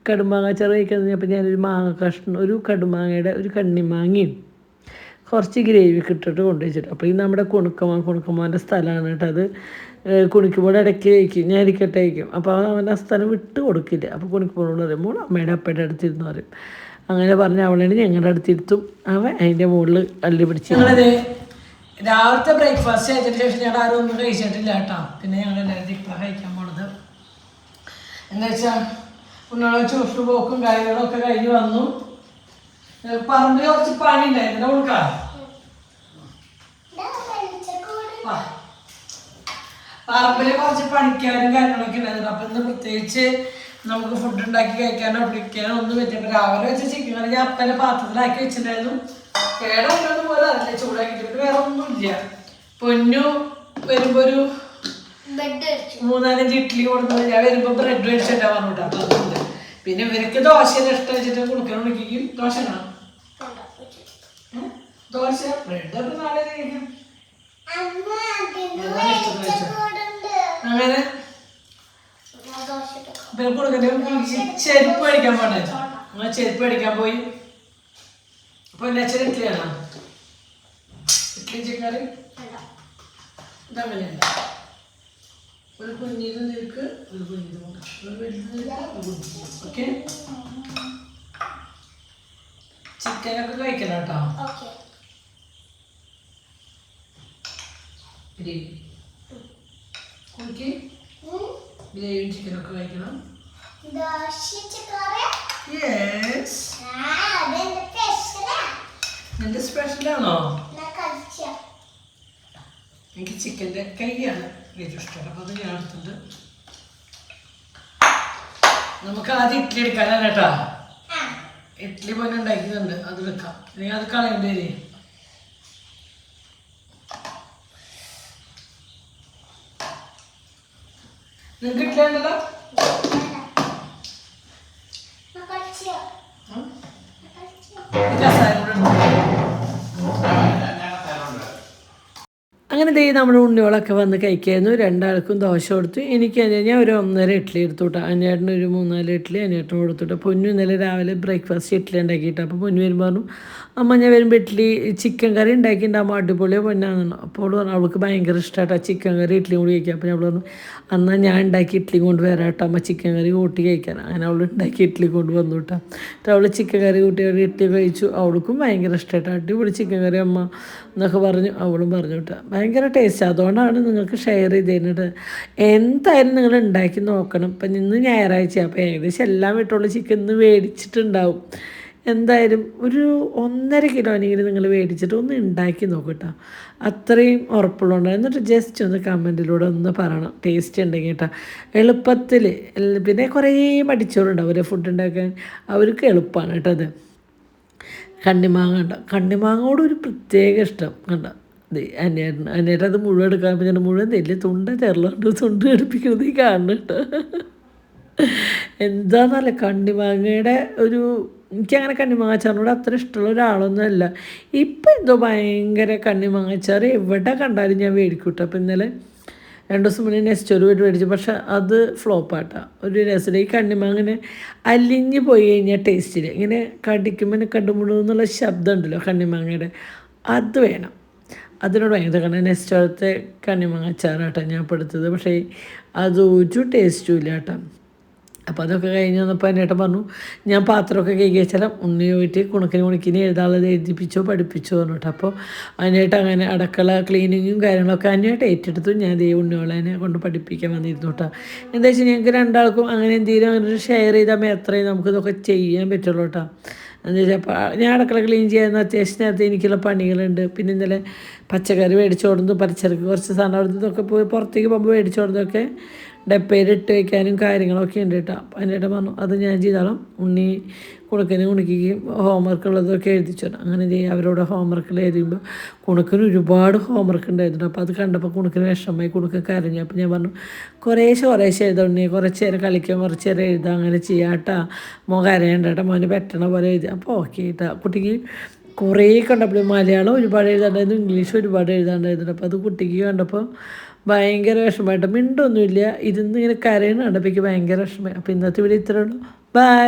കടുമാങ്ങാച്ചാർ കഴിക്കാൻ കഴിഞ്ഞപ്പോൾ ഞാനൊരു മാങ്ങ കഷ്ണം, ഒരു കടുമാങ്ങയുടെ ഒരു കണ്ണിമാങ്ങയും കുറച്ച് ഗ്രേവി ഇട്ടിട്ട് കൊണ്ടുവച്ചിട്ട്. അപ്പോൾ ഈ നമ്മുടെ കുണുക്കമാൻ്റെ സ്ഥലമാണ് കേട്ടോ. അത് കുണിക്കുമ്പോൾ ഇടയ്ക്ക് കഴിക്കും, ഞാൻ ഇരിക്കട്ടെ കഴിക്കും. അപ്പോൾ അവൻ്റെ ആ സ്ഥലം വിട്ട് കൊടുക്കില്ല. അപ്പോൾ കുണിക്കുമ്പോഴോട് പറയും മോൾ അമ്മയുടെ അപ്പയുടെ അടുത്തിരുന്ന് പറയും. അങ്ങനെ പറഞ്ഞ് അവളാണ് ഞങ്ങളുടെ അടുത്തിരുത്തും. അവൻ അതിൻ്റെ മുകളിൽ അള്ളി പിടിച്ച്. ഞങ്ങളത് രാവിലത്തെ ബ്രേക്ക്ഫാസ്റ്റ് കഴിച്ചതിന് ശേഷം ഞങ്ങൾ ആരും ഒന്നും കഴിച്ചിട്ടില്ല കേട്ടോ. പിന്നെ ഞങ്ങളെല്ലാവരും ഇപ്പം കഴിക്കാൻ പോണത് എന്താ വെച്ചാൽ കുഞ്ഞോളെ ട്യൂഷന് പോക്കും കാര്യങ്ങളൊക്കെ കഴിഞ്ഞ് വന്നു. പറമ്പിൽ കുറച്ച് പണി ഉണ്ടായിരുന്നു കൊടുക്കാം. പറമ്പിൽ കുറച്ച് പണിക്കാരും കാര്യങ്ങളൊക്കെ ഉണ്ടായിരുന്നു. അപ്പം ഇന്ന് പ്രത്യേകിച്ച് നമുക്ക് ഫുഡ് ഉണ്ടാക്കി കഴിക്കാനോ പിടിക്കാനോ ഒന്നും പറ്റിയപ്പോൾ രാവിലെ വെച്ച ചിക്കൻ കറി ഞാൻ അപ്പനെ പാത്രത്തിലാക്കി വെച്ചിട്ടുണ്ടായിരുന്നു. കേടൊന്നും പോലെ അറിയില്ല, ചൂടാക്കിയിട്ട് വേറെ ഒന്നുമില്ല. പൊന്നു വരുമ്പോ ഒരു 3-4 ഇഡ്ഡലി കൊടുക്കുന്നത്. ഞാൻ വരുമ്പോ ബ്രെഡ് മേടിച്ചിട്ടാ പറഞ്ഞിട്ടാ. അപ്പൊ അതുകൊണ്ട് പിന്നെ ഇവർക്ക് ദോശ ഇഷ്ടം വെച്ചിട്ട് കുടുക്കണുണ്ടെങ്കിൽ ദോശ കാണാം. ദോശ ബ്രെഡ് അപ്പൊ നാളെ കഴിക്കാം. അങ്ങനെ ചെരുപ്പ് മേടിക്കാൻ പോണ്ടേ. അങ്ങനെ ചെരുപ്പ് മേടിക്കാൻ പോയി. അപ്പൊ അച്ഛൻ ഇഡ്ഡലിയാണോ? ഇഡ്ഡലി ചിക്കൻ കറി ഇതങ്ങനെയല്ല. ഒരു കുഞ്ഞിത് നിൽക്ക്, ഒരു കുഞ്ഞിത് ഒരു വലുത്. ഓക്കെ, ചിക്കനൊക്കെ കഴിക്കണം കേട്ടോ. ഗ്രേവി ഗ്രേവിയും ചിക്കനൊക്കെ കഴിക്കണം. എന്റെ സ്പെഷ്യലാണോ? എനിക്ക് ചിക്കൻ്റെ കൈയാണ് ഏറ്റവും ഇഷ്ടം. അപ്പോൾ അത് ഞാൻ എടുത്തിട്ട് നമുക്ക് ആദ്യം ഇഡ്ഡലി എടുക്കാനാണ് കേട്ടോ. ഇഡ്ഡലി പോലെ ഉണ്ടാക്കുന്നുണ്ട്, അത് വെക്കാം. ഇനി അത് കളയേണ്ടി വരേ. നിങ്ങൾക്ക് ഇഡ്ഡലി ഉണ്ടല്ലോ. അങ്ങനെ ദേ നമ്മുടെ ഉണ്ണിയോളൊക്കെ വന്ന് കഴിക്കായിരുന്നു. 2 ആൾക്കും ദോശ കൊടുത്തു. എനിക്ക് ഞാൻ ഒരു 1.5 ഇഡ്ഡലി എടുത്തുവിട്ടാ. അനിയേട്ടന് ഒരു 3-4 ഇഡ്ഡലി അനിയേട്ടന് കൊടുത്തുവിട്ടു. പൊന്നു ഇന്നലെ രാവിലെ ബ്രേക്ക്ഫാസ്റ്റ് ഇഡ്ഡലി ഉണ്ടാക്കിയിട്ട്. അപ്പോൾ പൊന്നു വരുമ്പോൾ പറഞ്ഞു, അമ്മ ഞാൻ വരുമ്പോൾ ഇഡ്ഡലി ചിക്കൻ കറി ഉണ്ടാക്കിയിട്ടുണ്ടാകുമ്പോൾ അടിപൊളിയോ പൊന്നാണെന്നു. അപ്പോൾ പറഞ്ഞു അവൾക്ക് ഭയങ്കര ഇഷ്ടമായിട്ടാ ചിക്കൻ കറി ഇഡ്ഡലിയും കൂടി കഴിക്കാം. അപ്പോൾ ഞാൻ പറഞ്ഞു എന്നാൽ ഞാൻ ഉണ്ടാക്കി ഇഡ്ഡലി കൊണ്ട് വരാം കേട്ടോ അമ്മ, ചിക്കൻ കറി കൂട്ടി കഴിക്കാൻ. അങ്ങനെ അവൾ ഉണ്ടാക്കി ഇഡ്ഡലി കൊണ്ട് വന്നു കേട്ടോ. എന്നിട്ട് അവൾ ചിക്കൻ കറി കൂട്ടി ഇഡ്ഡലി കഴിച്ചു. അവൾക്കും ഭയങ്കര ഇഷ്ടമായിട്ടാ. അടിപൊളി ചിക്കൻ കറി അമ്മ എന്നൊക്കെ പറഞ്ഞു. അവളും പറഞ്ഞു കേട്ടോ ഭയങ്കര ടേസ്റ്റ്. അതുകൊണ്ടാണ് നിങ്ങൾക്ക് ഷെയർ ചെയ്തേക്കുന്നത്. എന്തായാലും നിങ്ങൾ ഉണ്ടാക്കി നോക്കണം. ഇപ്പം ഇന്ന് ഞായറാഴ്ച, അപ്പോൾ ഏകദേശം എല്ലാം വീട്ടുള്ള ചിക്കൻ ഇന്ന് മേടിച്ചിട്ടുണ്ടാവും. എന്തായാലും ഒരു 1.5 കിലോനെങ്കിലും നിങ്ങൾ മേടിച്ചിട്ട് ഒന്ന് ഉണ്ടാക്കി നോക്കട്ടോ. അത്രയും ഉറപ്പുള്ളതുകൊണ്ട്. എന്നിട്ട് ജസ്റ്റ് ഒന്ന് കമൻറ്റിലൂടെ ഒന്ന് പറയണം ടേസ്റ്റ് ഉണ്ടെങ്കിൽ കേട്ടോ. എളുപ്പത്തിൽ. പിന്നെ കുറേ മടിച്ചോറുണ്ടാവും അവരെ ഫുഡ് ഉണ്ടാക്കാൻ. അവർക്ക് എളുപ്പമാണ് കേട്ടോ അത്. കണ്ണിമാങ്ങ ഉണ്ടോ? കണ്ണിമാങ്ങയോട് ഒരു പ്രത്യേക ഇഷ്ടം കണ്ടോ. അന്നേരം അത് മുഴുവൻ എടുക്കാൻ പറ്റുന്ന മുഴുവൻ തെല്ല് തുണ്ട ചെറുണ്ട് തുണ്ട് എടുപ്പിക്കുന്നത് ഈ കാണുന്നു കേട്ടോ. എന്താണെന്നല്ല കണ്ണിമാങ്ങയുടെ ഒരു എനിക്കങ്ങനെ കണ്ണിമാങ്ങാച്ചാറിനോട് അത്ര ഇഷ്ടമുള്ള ഒരാളൊന്നുമല്ല. ഇപ്പം എന്തോ ഭയങ്കര കണ്ണിമാങ്ങാച്ചാറ് എവിടെ കണ്ടാലും ഞാൻ മേടിക്കും കേട്ടോ. അപ്പോൾ ഇന്നലെ 2 ദിവസം മുന്നേ നെക്സ്റ്റ് ഒരു വീട് മേടിച്ചു. പക്ഷെ അത് ഫ്ലോപ്പാട്ടാ. ഒരു രസമില്ല. ഈ കണ്ണിമാങ്ങനെ അലിഞ്ഞ് പോയി കഴിഞ്ഞാൽ ടേസ്റ്റിൽ ഇങ്ങനെ കടിക്കുമ്പോൾ കണ്ടുമുഴുന്നുള്ള ശബ്ദം ഉണ്ടല്ലോ കണ്ണിമാങ്ങയുടെ, അത് വേണം. അതിനോട് ഭയങ്കര കാരണം നെക്സ്റ്റ് അടുത്തെ കണ്ണിമാങ്ങ അച്ചാറാട്ടോ ഞാൻ പെടുത്തത്. പക്ഷേ അത് ഒരു ടേസ്റ്റും ഇല്ല കേട്ടോ. അപ്പോൾ അതൊക്കെ കഴിഞ്ഞ് വന്നപ്പോൾ എന്നേട്ടൻ പറഞ്ഞു ഞാൻ പാത്രമൊക്കെ കഴുകി വെച്ചാൽ ഉണ്ണി പോയിട്ട് കുണക്കിന് എഴുതാനുള്ളത് എഴുതിപ്പിച്ചോ പഠിപ്പിച്ചോ പറഞ്ഞിട്ട്. അപ്പോൾ അതിനായിട്ട് അങ്ങനെ അടുക്കള ക്ലീനിങ്ങും കാര്യങ്ങളൊക്കെ അതിനായിട്ട് ഏറ്റെടുത്തു. ഞാൻ ദേ ഉണ്ണിയോളനെ കൊണ്ട് പഠിപ്പിക്കാൻ വന്നിരുന്നു കേട്ടോ. എന്താ വെച്ചാൽ ഞങ്ങൾക്ക് 2 ആൾക്കും അങ്ങനെ എന്തെങ്കിലും അങ്ങനെ ഒരു ഷെയർ ചെയ്താൽ എത്രയും നമുക്കിതൊക്കെ ചെയ്യാൻ പറ്റുള്ളൂ കേട്ടോ. എന്താ വെച്ചാൽ ഞാൻ അടുക്കള ക്ലീൻ ചെയ്യുന്ന അത്യാവശ്യം നേരത്തെ എനിക്കുള്ള പണികളുണ്ട്. പിന്നെ ഇന്നലെ പച്ചക്കറി മേടിച്ചോടുന്നു, പച്ചക്കറിക്ക് കുറച്ച് സാധനം അവിടുന്നതൊക്കെ പോയി പുറത്തേക്ക് പോകുമ്പോൾ മേടിച്ചോടുന്നതൊക്കെ ഡപ്പയിലിട്ട് വയ്ക്കാനും കാര്യങ്ങളൊക്കെ ഉണ്ട് കേട്ടോ. അതിൻ്റെ പറഞ്ഞു അത് ഞാൻ ചെയ്തോളാം. ഉണ്ണി കുണുക്കുകയും ഹോംവർക്ക് ഉള്ളതൊക്കെ എഴുതിച്ചു. അങ്ങനെ അവരോട് ഹോംവർക്കിൽ എഴുതുമ്പോൾ കുണുക്കിന് ഒരുപാട് ഹോംവർക്ക് ഉണ്ടായിരുന്നു. അപ്പോൾ അത് കണ്ടപ്പോൾ കുണുക്കിന് വിഷമമായി, കുണുക്ക് കരഞ്ഞു. അപ്പോൾ ഞാൻ പറഞ്ഞു കുറേശ്ശെ എഴുതാം ഉണ്ണി, കുറച്ച് നേരം കളിക്കാൻ കുറച്ച് നേരം എഴുതാം, അങ്ങനെ ചെയ്യാം കേട്ടോ, മോൻ കരയണ്ട കേട്ടോ, മോന് പറ്റണ പോലെ എഴുതി. അപ്പോൾ ഓക്കെ കേട്ടോ. കുട്ടിക്ക് കുറേ കണ്ടപ്പോൾ മലയാളം ഒരുപാട് എഴുതാണ്ടായിരുന്നു, ഇംഗ്ലീഷ് ഒരുപാട് എഴുതാണ്ടായിരുന്നു. അപ്പോൾ അത് കുട്ടിക്ക് കണ്ടപ്പോൾ ഭയങ്കര വിഷമമായിട്ട് മിണ്ടൊന്നുമില്ല, ഇരുന്ന് ഇങ്ങനെ കരയണ കണ്ടപ്പോൾ എനിക്ക് ഭയങ്കര വിഷമമായി. അപ്പോൾ ഇന്നത്തെ വീഡിയോ ഇത്രയേ ഉള്ളൂ. ബൈ.